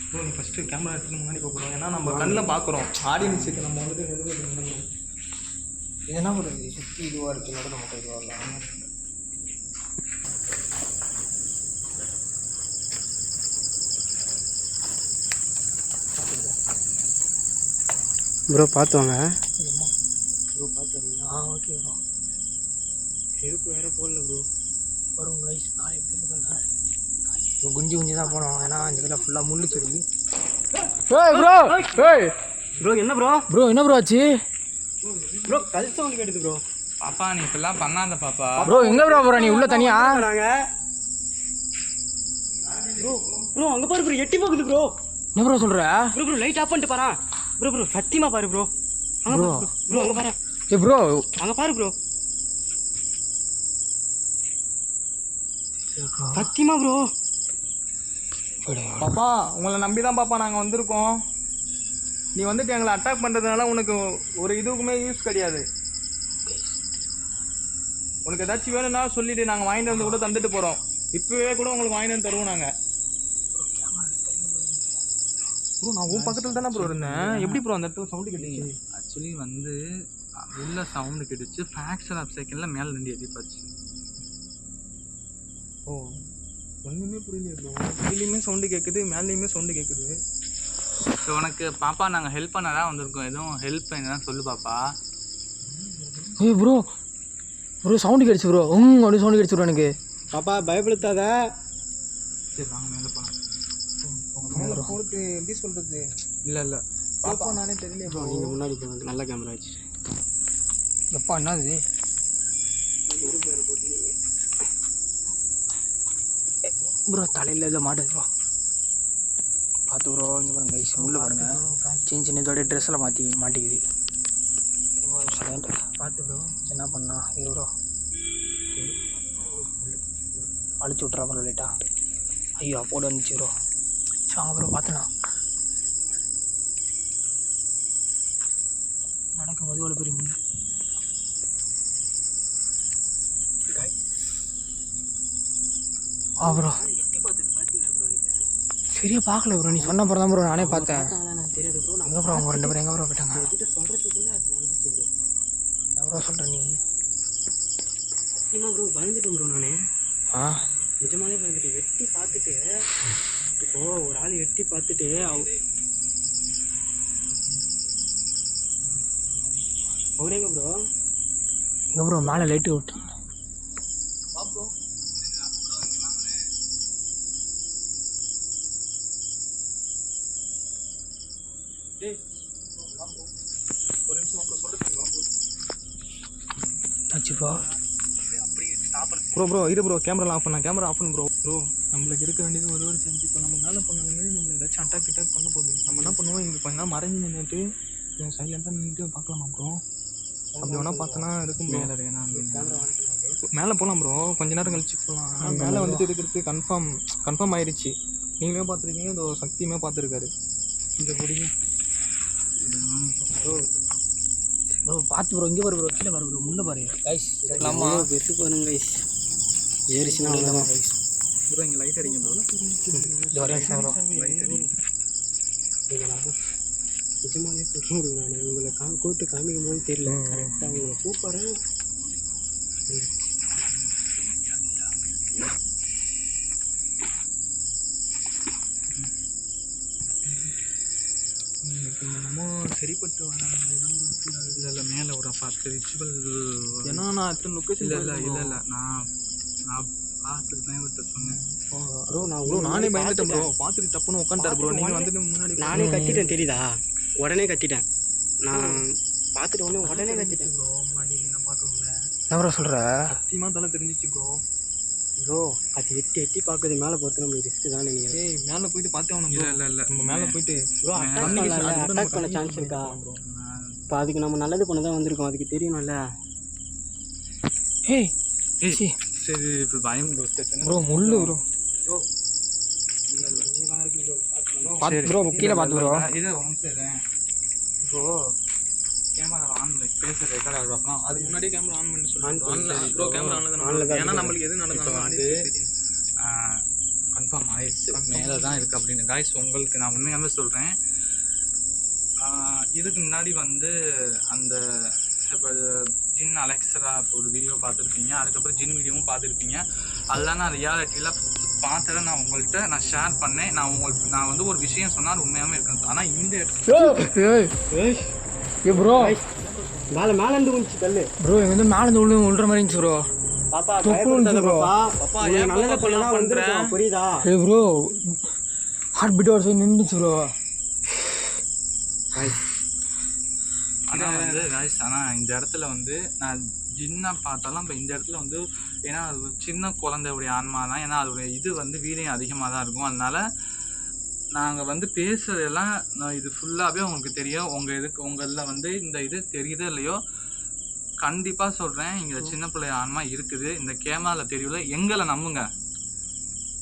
ப்ரோ நீ ஃபஸ்ட்டு கேமரா எடுத்துட்டு முன்னாடி போகிறோம். ஏன்னா நம்ம கண்ணில் பார்க்குறோம் ஆடியன்ஸுக்கு. நம்ம வந்துட்டு
இது என்ன பண்ணுறது? சுற்றி இதுவாக இருக்குது, நடுவில் மட்டும் இதுவாக இல்லை.
ப்ரோ பார்த்து வாங்க.
ப்ரோ பார்த்து வரீங்களா? Okay bro.
செருப்பு வேறு போடல ப்ரோ.
வரும் கைஸ், நாளை எப்படி இருக்குங்க? குஞ்சு குஞ்சு தான் போனோம். ஏன்னா இந்த இதில் ஃபுல்லாக முள்ளு செடி.
ப்ரோ என்ன ப்ரோ?
ப்ரோ என்ன ப்ரோ ஆச்சு?
ப்ரோ கல் சவுண்ட் கேட்டுது ப்ரோ.
பாப்பா நீ இப்பெல்லாம் பண்ணாத பாப்பா.
ப்ரோ எங்கே ப்ரோ போகிற நீ? உள்ள தனியா
நாங்கள் ப்ரோ. ப்ரோ அங்கே பாரு ப்ரோ, எட்டி போகுது ப்ரோ.
என்ன ப்ரோ சொல்கிற?
ப்ரோ லைட் ஆஃப் பண்ணிட்டு பாரு. ப்ரோ சத்தியமா பாரு ப்ரோ.
ப்ரோ
ப்ரோ அங்கே பாரு.
ப்ரோ
அங்கே பாரு ப்ரோ. சத்தியமா ப்ரோ.
பாப்பா உங்களை நம்பி தான் பாப்பா நாங்கள் வந்திருக்கோம். நீ வந்துட்டு எங்களை அட்டாக் பண்ணுறதுனால உனக்கு ஒரு இதுக்குமே யூஸ் கிடையாது. உனக்கு ஏதாச்சும் வேணும்னா சொல்லிட்டு நாங்கள் வாங்கிட்டு வந்து கூட தந்துட்டு போகிறோம். இப்போவே கூட உங்களுக்கு வாங்கிட்டு வந்து தருவோம் நாங்கள். ப்ரோ நான் உன் பக்கத்தில் தானே ப்ரோ இருந்தேன். எப்படி ப்ரோ அந்த இடத்துல சவுண்டு கேட்டீங்க?
ஆக்சுவலி வந்து உள்ள சவுண்டு கேட்டுச்சு. ஃப்ராக்ஷன் ஆஃப் செகண்டில் மேலே ரெண்டு எதிர்பார்த்து.
ஓ ஒன்றுமே புரியலையே ப்ரோ. கீழேயுமே சவுண்டு கேட்குது, மேலேயுமே சவுண்டு கேட்குது.
ஸோ உனக்கு பாப்பா நாங்கள் ஹெல்ப் பண்ண தான் வந்திருக்கோம். எதுவும் ஹெல்ப் என்ன சொல்லு பாப்பா.
ஏய் ப்ரோ சவுண்டு கேட்டுச்சு ப்ரோ. அப்படி சவுண்டு கேட்டுச்சு ப்ரோ எனக்கு.
பாப்பா பயப்படுத்தாத.
சரி வாங்க மேலே போகலாம்.
மேலே போகிறது எப்படி சொல்கிறது? இல்லை பாப்பா நானே தெரியலையே ப்ரோ.
நீங்கள் முன்னாடி போங்க. நல்ல கேமரா வச்சு.
எப்பா என்னது ப்ரோ? தலையில் இதில் மாட்டுது ப்ரோ. பார்த்து ப்ரோ. இங்கே பாருங்க கைஸ், உள்ளே பாருங்க சின்ன இதோட ட்ரெஸ்ஸில் மாட்டிக்குது. பார்த்து ப்ரோ என்ன பண்ணா இரு ப்ரோ. அழிச்சு விட்றா ப்ரோ லேட்டா. ஐயோ அப்போட வந்துச்சு ப்ரோ. வாங்க ப்ரோ பார்த்தனா நடக்கும்போது இவ்வளோ பெரிய முள்ளு. ப்ரோ சரியா பார்க்கல ப்ரோ. நீ சொன்ன அப்புறம் தான் ப்ரோ நானே பார்த்தேன்.
தெரியாது ப்ரோ.
எங்கே ப்ரோ அவங்க 2 பேரும் எங்கே ப்ரோ போயிட்டாங்க?
கிட்ட சொல்கிறதுக்குள்ளே அது மறந்துச்சு ப்ரோ.
என்ன ப்ரோ சொல்கிற நீ?
சத்தியமா ப்ரோ பயந்துட்டேன் ப்ரோ. நான் நிஜமாலே பயந்துட்டேன். எட்டி பார்த்துட்டு இப்போ ஒரு ஆள் எட்டி பார்த்துட்டு அவரேங்க ப்ரோ.
எங்கே ப்ரோ மேலே லைட்டு விட்டு ஆச்சுப்பா.
ப்ரோ இரு ப்ரோ. கேமரா ஆஃப் பண்ண ப்ரோ. நம்மளுக்கு இருக்க வேண்டியது ஒரு சேஞ்ச். இப்போ நம்ம மேலே பண்ணாலுமே நம்ம ஏதாச்சும் அட்டாக் பண்ண போகுது. நம்ம என்ன பண்ணுவோம், இங்கே கொஞ்ச நேரம் மறைஞ்சு நின்றுட்டு சைலண்டாக நின்றுட்டு பார்க்கலாமா ப்ரோ? அப்படி வேணா பார்த்தோன்னா இருக்கும் ப்ரோ. மேலே போகலாம் ப்ரோ. கொஞ்ச நேரம் கழிச்சு போகலாம். மேலே வந்துட்டு இருக்கிறது கன்ஃபார்ம் ஆயிடுச்சு. நீங்களே பார்த்துருக்கீங்க, இதோ சக்தியுமே பார்த்துருக்காரு. இந்த பொடிங்க
ப்ரோ பார்த்து ப்ரோ. இங்கே பாரு ப்ரோ, கீழே பாரு ப்ரோ, முன்னே பாரு கைஸ்.
அம்மா பெருசு பாருங்க கைஸ். ஏறிச்சுன்னா அவ்வளோதான் கைஸ்.
ப்ரோ இங்கே லைட் அடிங்க ப்ரோ.
இது வரையும் ப்ரோ
லைட் அடிங்க.
நிஜமாவே சொல்கிறேன். நான் உங்களை கூப்பிட்டு காமிக்கும் போது தெரியல. கரெக்டாக உங்களை கூப்பிட்றேன்.
என்னமோ சரிப்பட்டு வராங்க.
இல்லை மேலே ஒரு 10 ரிச்சுவல்.
ஏன்னா நான் அத்தனை லொக்கேஷன்
இல்லை நான் பார்த்துட்டு தான் இவர்கிட்ட சொன்னேன்.
ப்ரோ. நானே பயந்துட்டேன் ப்ரோ. பார்த்துட்டு டப்புன்னு உட்காந்துட்டார் ப்ரோ. நீங்கள் வந்துட்டு முன்னாடி
நானே கத்திட்டேன் தெரியுதா? உடனே கத்திட்டேன். நான் பார்த்துட்டு உடனே கத்திட்டேன்
ப்ரோ. முன்னாடி நான் பார்க்கல.
என்ன ப்ரோ சொல்கிற?
சத்தியமாக தலை தெரிஞ்சிச்சு ப்ரோ.
ப்ரோ அது எட்டி பார்க்குறது மேலே போகிறது நம்மளுக்கு ரிஸ்க்கு தான் நினைக்கிறேன்.
ஏய் மேலே போயிட்டு பார்த்தே ஆகணும்.
இல்லை
நம்ம மேலே போயிட்டு
ப்ரோ அட்டாக் பண்ண சான்ஸ் இருக்கா? இப்போ அதுக்கு நம்ம நல்லது பண்ண தான் வந்திருக்கோம். அதுக்கு தெரியணும்ல.
ஏய்
சரி இப்போ பயம்
ப்ரோ. முள்ளு ப்ரோ. பார்த்து ப்ரோ கீழே பார்த்து ப்ரோ.
இதை இப்போ கேமரா ஆன் பண்ணி பேச ரெக்கார்ட் ஆகும். அப்புறம்
அதுக்கு முன்னாடி கேமரா ஆன் பண்ணி சொல்லுங்கள் ப்ரோ. கேமரா ஆனில் தான். ஏன்னா நம்மளுக்கு எது நடந்தாலும்
வந்து கன்ஃபார்ம் ஆயிடுச்சு. மேலே தான் இருக்குது அப்படின்னு. காய்ஸ் உங்களுக்கு நான் உண்மையாகவே சொல்கிறேன். இதுக்கு முன்னாடி வந்து அந்த இப்போ ஜின் அலெக்ஸரா இப்போ ஒரு வீடியோ பார்த்துருப்பீங்க. அதுக்கப்புறம் ஜின் வீடியோவும் பார்த்துருப்பீங்க. அதெல்லாம் நான் ரியாலிட்டியில் பார்த்துட்டு நான் உங்கள்கிட்ட நான் ஷேர் பண்ணேன். நான் வந்து ஒரு விஷயம் சொன்னால் அது உண்மையாகவே இருக்கணும். ஆனால் இந்த
ப்ரோ
மேலேருந்து விழுந்துச்சு கல்.
ப்ரோ இங்கே வந்து மேலேருந்து விழுற மாதிரி இருந்துச்சு ப்ரோ.
பாப்பா
பாப்பா ஏன்
நல்லதை பண்ணலாம் வந்துருக்கோம். புரியுதா?
ஏய் ப்ரோ ஹார்ட் பீட் ஒரு நின்றுச்சு ப்ரோ.
ஆனால் வந்து காய்ஸ் ஆனால் இந்த இடத்துல வந்து நான் ஜின்னா பார்த்தாலும் இப்போ இந்த இடத்துல வந்து ஏன்னா அது சின்ன குழந்தையுடைய ஆன்மா தான். ஏன்னா அதோடைய இது வந்து வீரியம் அதிகமாக தான் இருக்கும். அதனால நாங்கள் வந்து பேசுறதெல்லாம் இது ஃபுல்லாகவே உங்களுக்கு தெரியும். உங்களில் வந்து இந்த இது தெரியுதோ இல்லையோ, கண்டிப்பாக சொல்கிறேன், இங்கே சின்ன பிள்ளை ஆன்மா இருக்குது. இந்த கேமராவில் தெரியல, எங்களை நம்புங்க.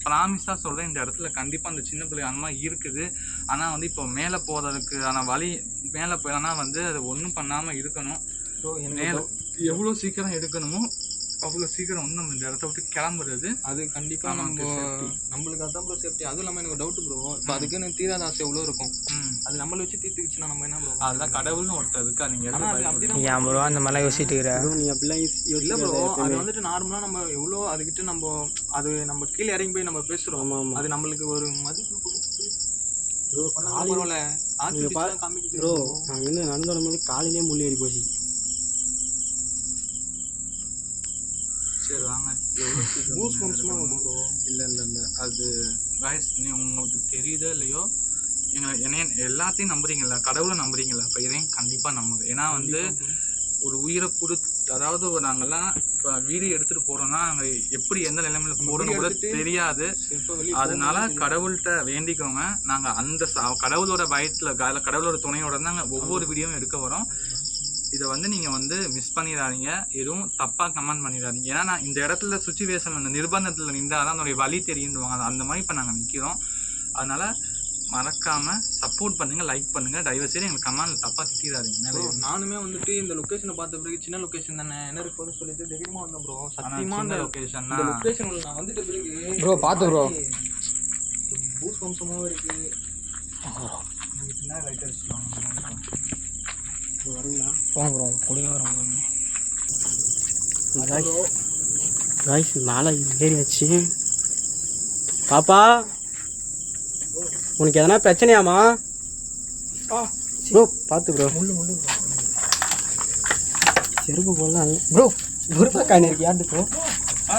ப்ராமிஸாக சொல்கிறேன், இந்த இடத்துல கண்டிப்பாக அந்த சின்ன பிள்ளை ஆன்மா இருக்குது. ஆனால் வந்து இப்போ மேலே போகிறதுக்கான வழி, மேலே போயிடனா வந்து அது ஒன்றும் பண்ணாமல் இருக்கணும்.
ப்ரோ
மேலே எவ்வளோ சீக்கிரம் எடுக்கணுமோ அவ்வளோ சீக்கிரம் வந்து நம்ம இந்த இடத்த விட்டு கிளம்புறது
அது கண்டிப்பாக நம்மளுக்கு அதுதான் ப்ரோ சேஃப்டி. அதுவும் இல்லாமல் எனக்கு டவுட்டு ப்ரோ, இப்போ அதுக்குன்னு தீராத ஆசை எவ்வளோ இருக்கும், அது நம்மளை வச்சு தீர்த்துக்குச்சுன்னா நம்ம என்ன ப்ரோ?
அதுதான் கடவுள்னு ஒருத்தர் இருக்கா. நீங்கள்
ஏன் ப்ரோ அந்த மாதிரிலாம் யோசிச்சுட்டு
நீ அப்படிலாம்
இல்லை ப்ரோ, அது வந்துட்டு நார்மலாக நம்ம எவ்வளோ அதுக்கிட்ட நம்ம கீழே இறங்கி போய் நம்ம பேசுகிறோம். அது நம்மளுக்கு ஒரு மதிப்பு கொடுத்து
ப்ரோ
பரவாயில்ல.
ப்ரோ நாங்கள் வந்து நடந்து வரும்போது காலையிலே முள்ளி ஏறி போச்சு.
சரி வாங்க. இல்லை அது காய்ஸ், உங்களுக்கு தெரியுதோ இல்லையோ, என்னைய எல்லாத்தையும் நம்புறீங்களா? கடவுளை நம்புறீங்களா? இப்போ இதையும் கண்டிப்பாக நம்புங்க. ஏன்னா வந்து ஒரு உயிரை அதாவது நாங்கள்லாம் இப்போ வீடியோ எடுத்துகிட்டு போகிறோன்னா நாங்கள் எப்படி எந்த நிலைமையில போகிறோன்னு கூட தெரியாது. அதனால கடவுள்கிட்ட வேண்டிக்கோங்க. நாங்கள் அந்த கடவுளோட பயத்தில் கடவுளோட துணையோட தான் நாங்கள் ஒவ்வொரு வீடியோவும் எடுக்க வரோம். இதை வந்து நீங்கள் வந்து மிஸ் பண்ணிடாதீங்க, எதுவும் தப்பாக கமெண்ட் பண்ணிடாதீங்க. ஏன்னா நான் இந்த இடத்துல சுச்சுவேஷன், அந்த நிர்பந்தத்தில் நின்றால் தான் அதனுடைய வழி தெரியுன்னுவாங்க. அந்த மாதிரி இப்போ நாங்கள் நிற்கிறோம். அதனால் மறக்காமல் சப்போர்ட் பண்ணுங்கள், லைக் பண்ணுங்கள். தயவுசெய்து எங்களுக்கு கமெண்டில் தப்பாக திட்டிடாதீங்க.
நானுமே வந்துட்டு இந்த லொக்கேஷனை பார்த்த பிறகு சின்ன லொக்கேஷன் தானே என்ன இருக்குன்னு சொல்லிட்டு தைரியமாக வந்தேன் ப்ரோ. சத்தியமான
லொக்கேஷன்
நான் வந்துட்டு பிறகு
ப்ரோ பார்த்து ப்ரோ
பூஸ் வம்சமாகவும் இருக்குது.
சின்ன லைட் அடிச்சுவாங்க.
வரீங்களா?
போங்க ப்ரோ, குடியே வரோம்.
காய்ஸ் மேலே ஏறியாச்சு. பாப்பா உனக்கு எதனா பிரச்சனையாமா? ப்ரோ பார்த்து ப்ரோ, செருப்பு போடலாம் ப்ரோ. குருப்பா காயின் இருக்கு யாரு ப்ரோ?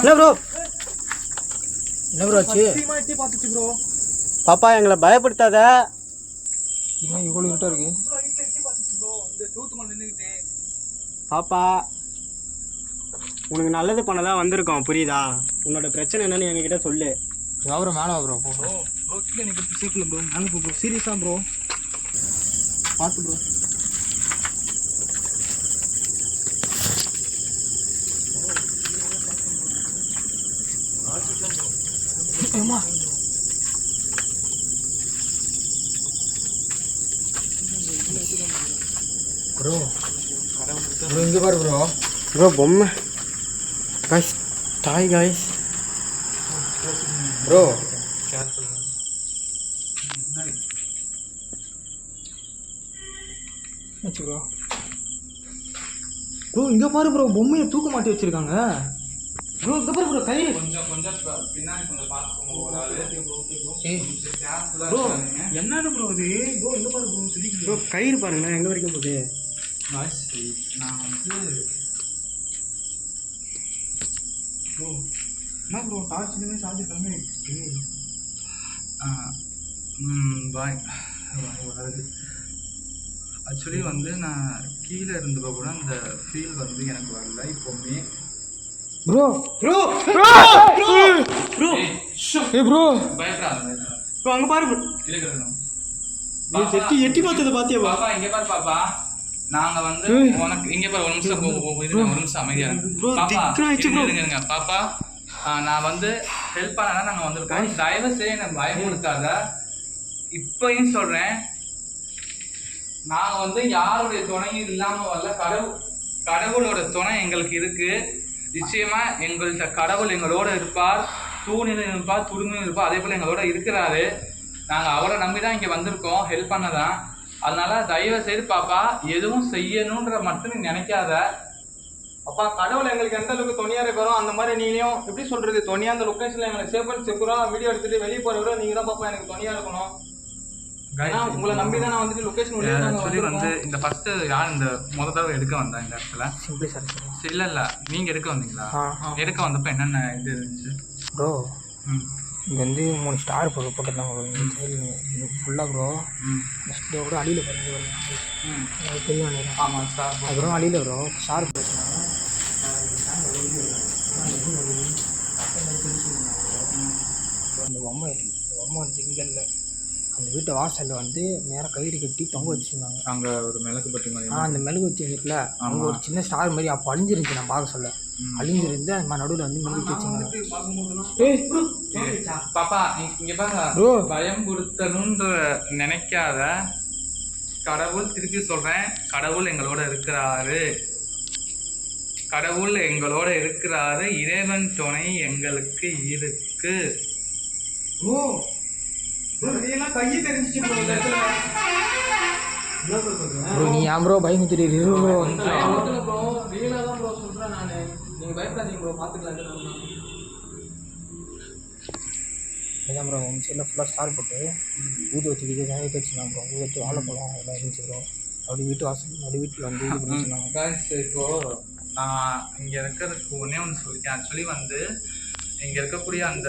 என்ன ப்ரோ ஆச்சு?
பார்த்துச்சு ப்ரோ.
பாப்பா எங்களை பயப்படுத்தாத.
இன்னும் இவ்வளோ இருட்டா இருக்கு.
பாப்பா உனக்கு நல்லது பண்ணதான் வந்திருக்கோம், புரியுதா? உன்னோட பிரச்சனை என்னன்னு எங்ககிட்ட சொல்லு.
அப்புறம் மேலே ப்ரோ போ
ப்ரோ கீழே எனக்கு சீக்கிரம் ப்ரோ, மேலே ப்ரோ. சீரியஸாக ப்ரோ பார்த்து ப்ரோ.
ஏமா ப்ரோ ப்ரோ இங்கே பாரு ப்ரோ.
ப்ரோ பொம்மை காய்ஸ், டாய் காய்ஸ்.
ப்ரோ
ப்ரோ ப்ரோ இங்கே பாரு ப்ரோ, பொம்மையை தூக்க மாட்டி வச்சிருக்காங்க ப்ரோ. இங்கே பாரு ப்ரோ, கயிறு
கொஞ்சம் பின்னாடி கொஞ்சம் பார்த்துக்கோங்க. ஒரு ஆள்
ப்ரோ என்னன்னு ப்ரோ அது? ப்ரோ இங்கே பாரு ப்ரோ, சொல்லி
ப்ரோ கயிறு பாருங்களேன் எங்கே வரைக்கும் போகுது.
நான் வந்து
ப்ரோ என்ன ப்ரோ டார்ச்லையுமே சார்ஜ் கம்மி ஆகிடுச்சு.
பாய் வராது. ஆக்சுவலி வந்து நான் கீழே இருந்தப்போ கூட அந்த ஃபீல் வந்து எனக்கு வரல. இப்போவுமே
ப்ரோ ப்ரோ ப்ரோ ப்ரோ ஏ ப்ரோ
பயப்படாத.
ப்ரோ அங்கே பாரு ப்ரோ, எட்டி பார்த்தது பார்த்தியா
பாப்பா? இங்கே பாரு பாப்பா, நாங்க வந்து உனக்கு இங்கே பாரு. ஒரு நிமிஷம் ஒரு நிமிஷம் அமைதியா இருங்க பாப்பா. நான் வந்து ஹெல்ப் பண்ணா நாங்கள் வந்திருக்கோம். தயவு செய்து எனக்கு பயமுறுத்தாத. இப்பயும் சொல்றேன், நாங்கள் வந்து யாருடைய துணையும் இல்லாமல் வரல. கடவுளோட துணை எங்களுக்கு இருக்கு. நிச்சயமா எங்கள்கிட்ட கடவுள் எங்களோட இருப்பார். தூணிலும் இருப்பார், துருமையும் இருப்பார். அதே போல் எங்களோட இருக்கிறாரு. நாங்கள் அவரை நம்பி தான் இங்கே வந்திருக்கோம், ஹெல்ப் பண்ண தான். அதனால தயவு செய்து பாப்பா எதுவும் செய்யணுன்ற மட்டும் நீ நினைக்காத.
அப்பா கடவுள் எங்களுக்கு எந்த அளவுக்கு துணியாக இருக்கிறோம் அந்த மாதிரி நீங்களும் எப்படி சொல்கிறது, துணியாக அந்த லொக்கேஷனில் எங்களை சேஃப் அண்ட் செக்யூராக வீடியோ எடுத்துகிட்டு வெளியே போகிறவரை நீங்கள் தான் பாப்பா எனக்கு துணியாக இருக்கணும். ஏன்னா உங்களை நம்பி தான் நான் வந்துட்டு லொக்கேஷன் உள்ளே
வந்து இந்த ஃபர்ஸ்ட் யார் இந்த முதல் தடவை எடுக்க வந்தா இந்த இடத்துல?
Simply sir.
இல்லை நீங்கள் எடுக்க வந்தீங்களா? எடுக்க வந்தப்போ என்னென்ன இது இருந்துச்சு
ப்ரோ? இங்கே வந்து 3 ஸ்டார் போட்டுருந்தாங்க ப்ரோ. இந்த சைடு ஃபுல்லாக ப்ரோ. ஃபஸ்ட்டு கூட அடியில் பாருங்க, தெரியும் நினைக்கிறேன்.
ஆமாம் ஸ்டார்.
அப்புறம் அடியில் ப்ரோ ஸ்டார் போட்டுருந்தாங்க. அந்த பொம்மை வந்து இங்கே இல்லை. அந்த வீட்டு வாசலில் வந்து நேராக கயிறு கட்டி தொங்க வச்சுருந்தாங்க.
அங்கே ஒரு மிளகு பற்றி மாதிரி
அந்த மெழுகு வச்சு இருக்குல்ல, அங்கே ஒரு சின்ன ஸ்டார் மாதிரி அப்போ அழிஞ்சிருந்துச்சு. நான் பார்க்க சொல்ல அழிஞ்சிருந்து அந்த மாதிரி நடுவில் வந்து மெழுகு வச்சுருந்தாங்க.
பாப்பா இங்கே பாருங்க, பயம் கொடுத்தணுன்ற நினைக்காத. கடவுள் திருப்பி சொல்கிறேன், கடவுள் எங்களோட இருக்கிறாரு, கடவுள் எங்களோட இருக்கிறாரு, இறைவன் துணை எங்களுக்கு இருக்கு. கையை தெரிஞ்சிச்சு
ப்ரோ. நீ ஏன் ப்ரோ பயம் தெரியுது ப்ரோ?
ப்ரோ ரியலாக தான் ப்ரோ சொல்கிறேன் நான். நீங்கள் பயப்படாதீங்க ப்ரோ, பார்த்துக்கலாம்.
அதான் ப்ரோ எங்கள் சைடில் ஃபுல்லாக ஸ்டார் போட்டு ஊது வச்சு விஜய் வச்சுருந்தாங்க ப்ரோ. ஊது வச்சு வாழைப்பழம் எல்லாம் இருந்துச்சு ப்ரோ. அப்படி வீட்டு வாசல் அப்படி வீட்டில் வந்து இது பண்ணிச்சுருந்தாங்க.
இப்போ நான் இங்கே இருக்கிறதுக்கு ஒன்றே ஒன்று சொல்லியிருக்கேன். ஆக்சுவலி வந்து இங்கே இருக்கக்கூடிய அந்த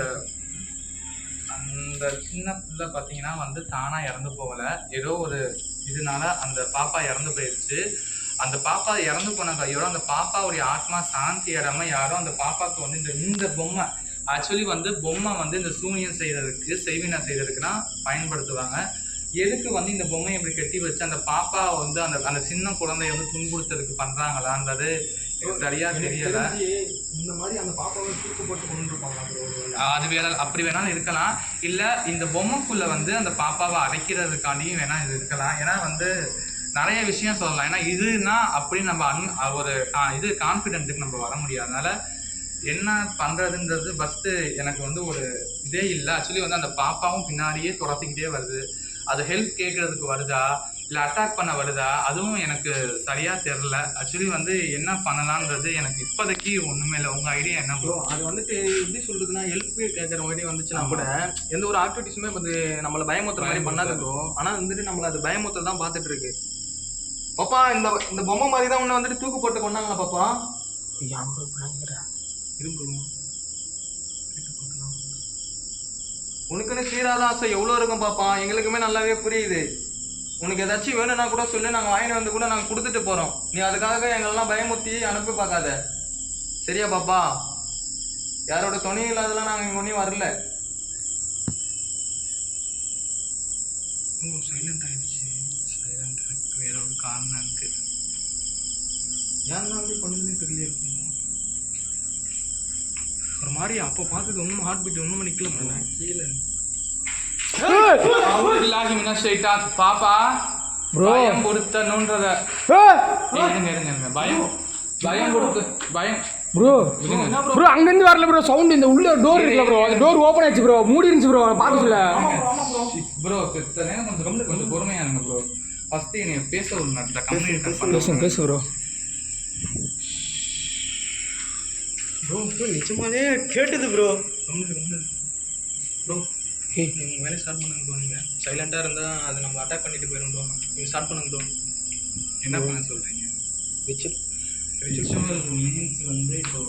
சின்ன பிள்ளை பார்த்தீங்கன்னா வந்து தானாக இறந்து போகலை, ஏதோ ஒரு இதனால அந்த பாப்பா இறந்து போயிடுச்சு. அந்த பாப்பா இறந்து போன கையோட அந்த பாப்பாவுடைய ஆத்மா சாந்தி இடமா யாரும் அந்த பாப்பாவுக்கு வந்து இந்த பொம்மை ஆக்சுவலி வந்து பொம்மை வந்து இந்த சூனியம் செய்யறதுக்கு செய்வினை செய்யறதுக்குன்னா பயன்படுத்துவாங்க. எதுக்கு வந்து இந்த பொம்மையை இப்படி கட்டி வச்சு அந்த பாப்பா வந்து அந்த சின்ன குழந்தைய வந்து துன்புறுத்துறதுக்கு பண்றாங்களான்றது சரியா தெரியல.
இந்த மாதிரி அந்த பாப்பாவை தூக்கு போட்டு கொண்டு இருப்பாங்க.
அது வேணா அப்படி வேணாலும் இருக்கலாம், இல்ல இந்த பொம்மைக்குள்ள வந்து அந்த பாப்பாவை அடைக்கிறதுக்காண்டியும் வேணா இது இருக்கலாம். ஏன்னா வந்து நிறைய விஷயம் சொல்லலாம். ஏன்னா இதுனா அப்படி நம்ம ஒரு இது கான்ஃபிடென்ட்டுக்கு நம்ம வர முடியாது. அதனால என்ன பண்றதுன்றது ஃபர்ஸ்ட் எனக்கு வந்து ஒரு இதே இல்லை. ஆக்சுவலி வந்து அந்த பாப்பாவும் பின்னாடியே துரத்திக்கிட்டே வருது. அது ஹெல்ப் கேட்கறதுக்கு வருதா இல்லை அட்டாக் பண்ண வருதா, அதுவும் எனக்கு சரியா தெரியல. ஆக்சுவலி வந்து என்ன பண்ணலான்றது எனக்கு இப்போதைக்கு ஒண்ணுமே இல்லை. உங்க ஐடியா என்ன ப்ரோ?
அது வந்துட்டு எப்படி சொல்றதுன்னா, ஹெல்ப் கேட்குற ஐடியா வந்துச்சுன்னா கூட எந்த ஒரு ஆக்டிவிட்டிஸுமே வந்து நம்மளை பயமுத்துற மாதிரி பண்ணாது ப்ரோ. ஆனால் வந்துட்டு நம்மளை அது பயமுத்தல் தான் பார்த்துட்டு இருக்கு. பாப்பா இந்த பொம்மை மாதிரி தான் உன்னை வந்துட்டு தூக்கு போட்டு கொண்டாங்களா பாப்பா? உனக்குன்னு சீராத ஆசை எவ்வளோ இருக்கும் பாப்பா, எங்களுக்குமே நல்லாவே புரியுது. உனக்கு ஏதாச்சும் வேணும்னா கூட சொல்லி நாங்கள் வாங்கிட்டு வந்து கூட நாங்கள் கொடுத்துட்டு போகிறோம். நீ அதுக்காக எங்களெல்லாம் பயமுத்தி அனுப்பி பார்க்காத, சரியா பாப்பா? யாரோட துணையும் இல்லாதெல்லாம் நாங்கள் இங்கே ஒன்றும் வரல.
சைலண்ட் ஆயிடுச்சு. சைலண்ட் ஆகிட்டு வேற ஒரு காரணம் இருக்கு.
ஏன் தான் அப்படி பண்ணுதுன்னு தெரியல. ஒரு மாதிரி அப்போ பார்த்தது ஒன்றும் ஹார்ட் பீட் ஒன்றும் நிற்கல பண்ணேன் கீழே.
பாப்பா பயம் கொடுத்தணுன்றத பயம் கொடுத்து பயம்
ப்ரோ ப்ரோ அங்கேருந்து வரல ப்ரோ. சவுண்ட் இந்த உள்ள டோர் இருக்குல்ல ப்ரோ, அந்த டோர் ஓப்பன் ஆயிடுச்சு ப்ரோ, மூடி இருந்துச்சு ப்ரோ. பார்க்க சொல்ல
ப்ரோ கொஞ்சம் பொறுமையா இருங்க ப்ரோ. ஃபர்ஸ்ட் என்னைய பேச ஒரு
பேசு ப்ரோ.
ப்ரோ நிஜமாலே கேட்டது ப்ரோ.
ப்ரோ நீங்கள் வேலையை ஸ்டார்ட் பண்ணுங்க ப்ரோ. நீங்கள் சைலண்டாக இருந்தால் அது நம்ம அட்டாக் பண்ணிட்டு போயிடும் ப்ரோ. நீங்கள் ஸ்டார்ட் பண்ணுங்க ப்ரோ.
என்ன பண்ண சொல்கிறீங்க? ரிச்சுவல் மீன்ஸ் வந்து இப்போ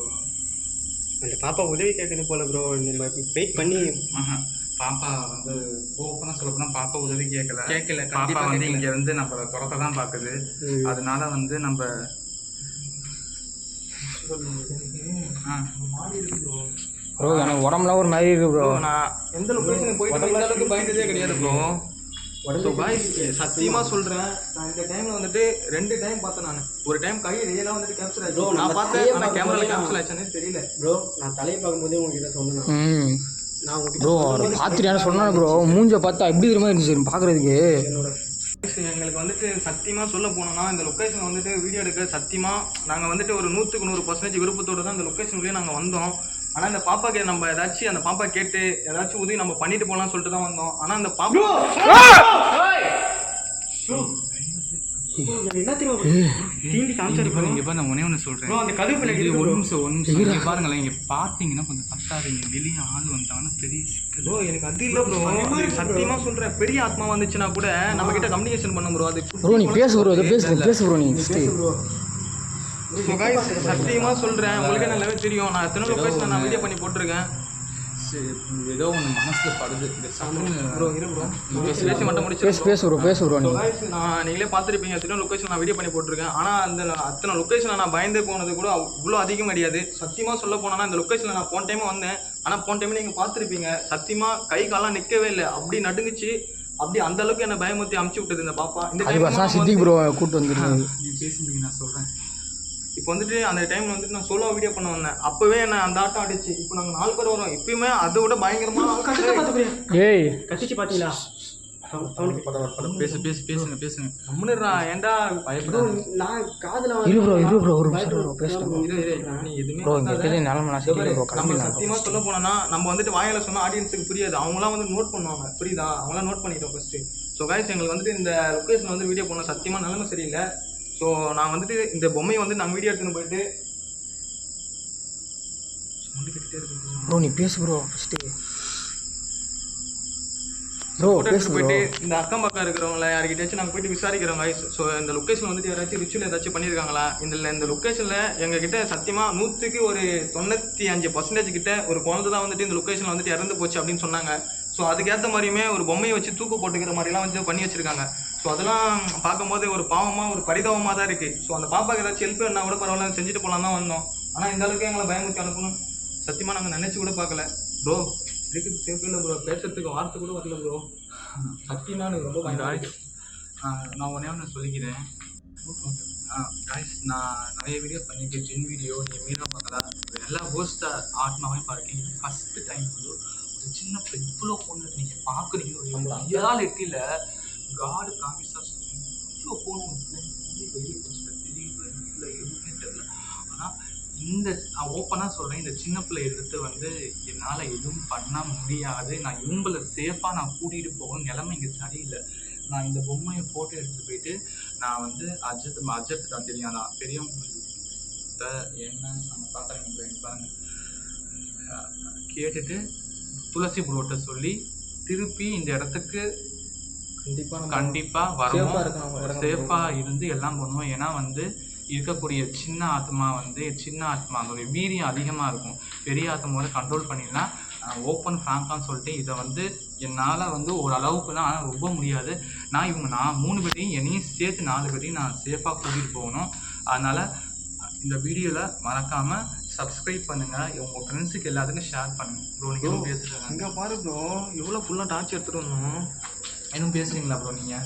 அந்த பாப்பா உதவி கேட்குது போல ப்ரோ. நம்ம வெயிட் பண்ணி
பாப்பா வந்து ஓப்பனாக சொல்ல போனால் பாப்பா உதவி கேட்கல. பாப்பா வந்து இங்கே வந்து நம்ம துரத்த தான் பார்க்குது. அதனால வந்து நம்ம
ப்ரோ எனக்கு உடம்புலாம் ஒரு மாதிரி இருக்கு ப்ரோ.
நான் எந்த லொக்கேஷனுக்கு போயிட்டு இந்த அளவுக்கு பயந்ததே கிடையாது ப்ரோ. சத்தியமா சொல்றேன், நான் இந்த டைம்ல வந்துட்டு 2 டைம் பார்த்தேன். நான் ஒரு டைம் கை ரியலா வந்துட்டு கேப்சர் ஆயிடுச்சு ப்ரோ. நான் பார்த்தேன், ஆனா கேமரால கேப்சர் ஆயிடுச்சுன்னு தெரியல
ப்ரோ. நான் தலையை பார்க்கும்போதே உங்ககிட்ட சொன்னேன். நான்
ப்ரோ பார்த்துட்டு சொன்னேன் ப்ரோ. மூஞ்ச பார்த்தா எப்படி இருக்கிற மாதிரி இருந்துச்சு பார்க்குறதுக்கு.
எங்களுக்கு வந்துட்டு சத்தியமாக சொல்ல போனோம்னா இந்த லொக்கேஷன் வந்துட்டு வீடியோ எடுக்க சத்தியமாக நாங்கள் வந்துட்டு ஒரு 100க்கு 100% விருப்பத்தோடு தான் இந்த லொக்கேஷனுக்குள்ளேயே நாங்கள் வந்தோம். ஆனால் இந்த பாப்பாக்கு நம்ம ஏதாச்சும் அந்த பாப்பா கேட்டு ஏதாச்சும் உதவி நம்ம பண்ணிட்டு போகலாம்னு சொல்லிட்டு தான் வந்தோம். ஆனால் அந்த பாப்பா
என்ன தெரியும் தீண்டி காமிச்சாரு ப்ரோ.
இங்கே பாரு, நான் ஒன்னே ஒன்று சொல்கிறேன்.
அந்த கதவு
ஒரு நிமிஷம் இங்கே பாருங்களேன். இங்கே பார்த்தீங்கன்னா கொஞ்சம் கத்தாதீங்க. வெளியே ஆள் வந்தாங்கன்னா பெரிய சிக்கல்.
ப்ரோ எனக்கு அது இல்லை ப்ரோ. சத்தியமாக சொல்கிறேன், பெரிய ஆத்மா வந்துச்சுன்னா கூட நம்ம கிட்ட கம்யூனிகேஷன் பண்ண ப்ரோ. அது
ப்ரோ நீ பேசு ப்ரோ, பேசு ப்ரோ. நீ
சத்தியமாக சொல்கிறேன், உங்களுக்கே நல்லாவே தெரியும். நான் எத்தனை லொக்கேஷன் நான் வீடியோ பண்ணி போட்டிருக்கேன்.
ஏதோ ஒன்று மனசில் படுது
ப்ரோ. இரு ப்ரோ, பேசி மட்டும் முடிச்சு
பேசு ப்ரோ.
நான் நீங்களே பார்த்துருப்பீங்க, எத்தனை லொக்கேஷன் நான் வீடியோ பண்ணி போட்டிருக்கேன். ஆனால் அந்த அத்தனை லொக்கேஷனில் நான் பயந்து போனது கூட இவ்வளோ அதிகம் கிடையாது. சத்தியமாக சொல்ல போனோன்னா இந்த லொக்கேஷனில் நான் போன டைமும் வந்தேன். ஆனால் போன டைம் நீங்கள் பார்த்துருப்பீங்க, சத்தியமாக கை காலெலாம் நிற்கவே இல்லை, அப்படி நடுங்குச்சு. அப்படி அந்த அளவுக்கு என்ன பயமுறுத்தி அமுச்சு விட்டது இந்த பாப்பா. இந்த
அதுக்கு சித்திக் ப்ரோ கூப்பிட்டு வந்துருக்காங்க.
நீ பேசுறீங்க நான் சொல்கிறேன்.
இப்போ வந்துட்டு அந்த டைம்ல வந்துட்டு நான் சோலோ வீடியோ பண்ண வந்தேன். அப்பவே என்ன அந்த ஆட்டம் அடிச்சு. இப்போ நாங்கள் 4 பேர் வரோம். இப்பயுமே அதை விட பயங்கரமா
ஏய்
கத்திச்சு பார்த்தீங்களா?
பேசுங்க.
நம்மளுடா ஏன்டா பயப்படும்.
நான் காதில்
இரு ப்ரோ ஒரு நிமிஷம் பேசணும்.
நீ எதுவுமே
ப்ரோ இங்கே இருக்கிறது நிலமை நான் சரி ப்ரோ
நம்ம
கிளம்பி
சத்தியமா சொல்ல போனோம்னா நம்ம வந்துட்டு வாயில சொன்னா ஆடியன்ஸுக்கு புரியாது. அவங்களாம் வந்து நோட் பண்ணுவாங்க. புரியுதா? அவங்களாம் நோட் பண்ணிட்டோம் ஃபர்ஸ்ட். ஸோ கைஸ் எங்களுக்கு வந்துட்டு இந்த லொக்கேஷன் வந்து வீடியோ பண்ண சத்தியமா நிலைமை சரியில்லை. ஸோ நான் வந்துட்டு இந்த பொம்மையை வந்து நாங்கள் வீடியோ எடுத்துன்னு போயிட்டு
ப்ரோ நீ பேசு ப்ரோ ஃபஸ்ட்டு. ப்ரோ பேசு ப்ரோ.
போயிட்டு இந்த அக்கம் பக்கம் இருக்கிறவங்கள யார்கிட்டயாச்சும் நாங்கள் போயிட்டு விசாரிக்கிறோம் கைஸ். ஸோ இந்த லொக்கேஷன் வந்துட்டு யாராச்சும் ரிச்சுவல் ஏதாச்சும் பண்ணியிருக்காங்களா? இந்த லொக்கேஷனில் எங்ககிட்ட சத்தியமாக 100க்கு ஒரு 95% கிட்ட ஒரு குழந்தை தான் வந்துட்டு இந்த லொக்கேஷனில் வந்துட்டு இறந்து போச்சு அப்படின்னு சொன்னாங்க. ஸோ அதுக்கேற்ற மாதிரியுமே ஒரு பொம்மையை வச்சு தூக்கு போட்டுக்கிற மாதிரிலாம் வந்து பண்ணி வச்சிருக்காங்க. ஸோ அதெல்லாம் பார்க்கும்போது ஒரு பாவமாக ஒரு பரிதாபமாக தான் இருக்குது. ஸோ அந்த பாப்பாக்கு ஏதாச்சும் ஹெல்ப் வேணா கூட பரவாயில்ல செஞ்சுட்டு போகலாம் தான் வந்தோம். ஆனால் இந்த அளவுக்கு எங்களை பயமுறுத்தி அனுப்பணும் சத்தியமாக நாங்கள் நினச்சி கூட பார்க்கல ப்ரோ. இருக்குது சேஃப் இல்லை ப்ரோ. பேசுறதுக்கு வார்த்தை கூட வரல ப்ரோ. சத்தியமாக எனக்கு ரொம்ப பயந்து.
நான் ஒன்று சொல்லிக்கிறேன். நான் நிறைய வீடியோ பண்ணியிருக்கேன். ஜின் வீடியோ நீ மீனா பார்க்கல எல்லா கோஸ்ட் ஆத்மாவையும் பார்க்கீங்க. ஃபஸ்ட்டு டைம் வந்து ஒரு சின்ன இவ்வளோ பொண்ணு நீங்கள் பார்க்குறீங்க. ஒரு 5 எட்டியில் காடு ப்ராமிஸாக சொல்லி இவ்வளோ போகணும் வெளியே தெரியல எதுவுமே தெரியல. ஆனால் இந்த நான் ஓப்பனாக சொல்கிறேன், இந்த சின்ன பிள்ளை எடுத்து வந்து என்னால் எதுவும் பண்ண முடியாது. நான் இவங்களை சேஃபாக நான் கூட்டிகிட்டு போகணும். நிலைமை இங்கே சரியில்லை. நான் இந்த பொம்மையை ஃபோட்டோ எடுத்துகிட்டு போயிட்டு நான் வந்து அஜத் தான் தெரியும் நான் பெரியவங்கள்ட்ட என்ன நம்ம பார்க்குறேன் பாருங்க கேட்டுட்டு துளசி ப்ரோட்ட சொல்லி திருப்பி இந்த இடத்துக்கு கண்டிப்பாக வரணும். சேஃபாக இருந்து எல்லாம் பண்ணுவோம். ஏன்னா வந்து இருக்கக்கூடிய சின்ன ஆத்மா வந்து அதோடைய வீரியம் அதிகமாக இருக்கும். பெரிய ஆத்மாவோட கண்ட்ரோல் பண்ணிடலாம். ஓப்பன் ஃப்ராங்கான்னு சொல்லிட்டு இதை வந்து என்னால் வந்து ஓரளவுக்கு தான், ஆனால் ரொம்ப முடியாது. நான் 3 பேரையும் என்னையும் சேர்த்து 4 பேரையும் நான் சேஃபாக கூட்டிகிட்டு போகணும். அதனால் இந்த வீடியோவில் மறக்காமல் சப்ஸ்கிரைப் பண்ணுங்கள். உங்கள் ஃப்ரெண்ட்ஸுக்கு எல்லாத்துக்கும் ஷேர் பண்ணுங்கள். ப்ரோ நீங்கள் பேசுகிறேன்.
இங்கே பாரு ப்ரோ எவ்வளோ ஃபுல்லாக டார்ச் எடுத்துகிட்டு வந்தோம்.
எதுவும் பேசுறீங்களா ப்ரோ? நீங்கள்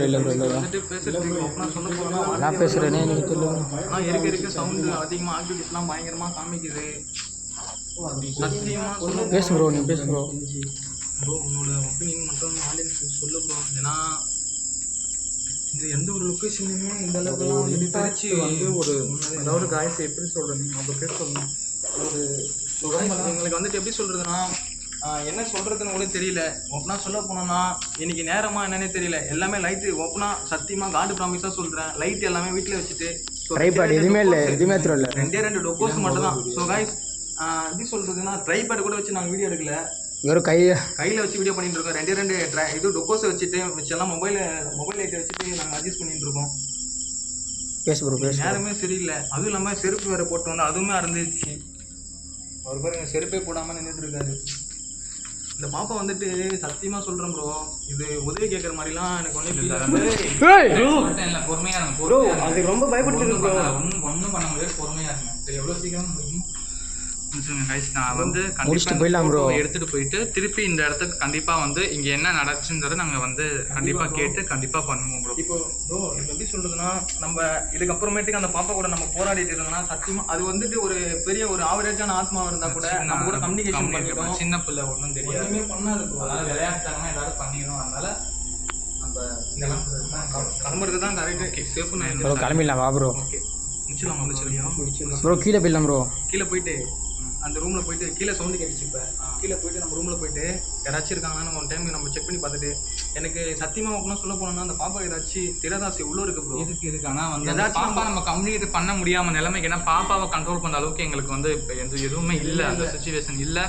இல்லை ப்ரோ
வந்துட்டு பேசுறதுக்கு ஓப்பனாக சொல்ல போனால்
நான் பேசுகிறேனே நீங்கள் சொல்லுங்க.
ஆனால் இருக்க சவுண்டு அதிகமாக ஆக்டிவிட்டிஸ்லாம் பயங்கரமாக காமிக்குது. சத்தியமாக சொல்ல
பேசு ப்ரோ நீ பேசு ப்ரோ.
ப்ரோ உன்னோட ஒப்பீனியன் மட்டும் ஆடியன்ஸுக்கு சொல்லு ப்ரோ. ஏன்னா இந்த எந்த ஒரு லொக்கேஷனுமே இந்த அளவுக்குலாம் வந்து பிரிச்சு
வந்து ஒரு அதாவது காய்ஸ் எப்படி சொல்கிறது நீங்கள் அவங்க பேர் சொல்லணும்.
ஒரு எங்களுக்கு வந்துட்டு எப்படி சொல்கிறதுனா என்ன சொல்கிறதுன்னு கூட தெரியல. ஓப்பனாக சொல்ல போனோம்னா இன்னைக்கு நேரமாக என்னன்னே தெரியல. எல்லாமே லைட்டு ஓப்பனாக சத்தியமாக காடு ப்ராமிஸாக சொல்கிறேன். லைட் எல்லாமே வீட்டில் வச்சுட்டு
ட்ரைபேட் எதுவுமே இல்லை, எதுவுமே தெரியல.
2 டொக்கோஸ் மட்டும் தான். ஸோ காய்ஸ் எப்படி சொல்கிறதுன்னா ட்ரைபேட் கூட வச்சு நாங்கள் வீடியோ எடுக்கல.
வெறும்
கையில் வச்சு வீடியோ பண்ணிட்டு இருக்கோம். 2 இது டொக்கோஸை வச்சுட்டு மிச்செல்லாம் மொபைல் லைட்டை வச்சுட்டு நாங்கள் அட்ஜஸ்ட் பண்ணிட்டு இருக்கோம்.
பேசு ப்ரோ பேசு.
நேரமே சரியில்லை. அதுவும் இல்லாமல் செருப்பு வேறு போட்டு வந்து அதுவுமே அறந்துச்சு. அவர் பாருங்க செருப்பே போடாமல் நின்றுட்டு இருக்காரு. இந்த பாப்பா வந்துட்டு சத்தியமாக சொல்கிறேன் ப்ரோ, இது உதவி கேட்குற மாதிரிலாம் எனக்கு ஒன்றும் இல்லை.
பொறுமையாக இருங்க
ப்ரோ. அதுக்கு ரொம்ப பயப்படுத்துது ப்ரோ.
ஒன்றும் பண்ண முடியாது. பொறுமையாக இருங்க. சரி எவ்வளோ சீக்கிரம் முடியும் கைஸ். நான் வந்து எடுத்துகிட்டு போயிட்டு திருப்பி இந்த இடத்துக்கு கண்டிப்பாக வந்து இங்கே என்ன நடச்சுன்றதை நாங்கள் வந்து கண்டிப்பாக கேட்டு கண்டிப்பாக பண்ணுவோம் ப்ரோ.
இப்போ ப்ரோ இப்போ எப்படி சொல்கிறதுனா நம்ம இதுக்கப்புறமேட்டுக்கு அந்த பாப்பா கூட நம்ம போராடிட்டு இருந்தோம்னா சத்தியமாக அது வந்துட்டு ஒரு பெரிய ஒரு ஆவரேஜான ஆத்மாவாக இருந்தால் கூட நம்ம கூட கம்யூனிகேஷன் பண்ணிட்டோம்.
சின்ன பிள்ளை ஒன்றும் தெரியாது,
ஒன்றுமே பண்ணாது ப்ரோ.
அதனால் விளையாட்டுத்தனமாக எல்லாரும் பண்ணிக்கணும். அதனால் நம்ம
கிளம்புறது தான் கரெக்டு. சேஃபு நான்
ப்ரோ கிளம்பிடலாம் வா ப்ரோ.
ஓகே முடிச்சிடலாம்
ப்ரோ. கீழே போயிடலாம் ப்ரோ.
கீழே போயிட்டு அந்த ரூமில் போயிட்டு கீழே சவுண்டு கேட்டுச்சு. இப்போ கீழே போயிட்டு நம்ம ரூமில் போயிட்டு யாராச்சும் இருக்காங்கன்னு ஒரு டைம் நம்ம செக் பண்ணி பார்த்துட்டு எனக்கு சத்தியமாக ஒன்றும் சொல்ல போனோம்னா அந்த பாப்பா ஏதாச்சும் திரதாசி உள்ள இருக்கு ப்ரோ.
இருக்கு ஆனால் வந்து ஏதாச்சும் பாப்பா நம்ம கம்யூனிகேட் பண்ண முடியாமல் நிலைமைக்கு, ஏன்னா பாப்பாவை கண்ட்ரோல் பண்ண அளவுக்கு எங்களுக்கு வந்து இப்போ எதுவுமே இல்லை. அந்த சுச்சுவேஷன் இல்லை,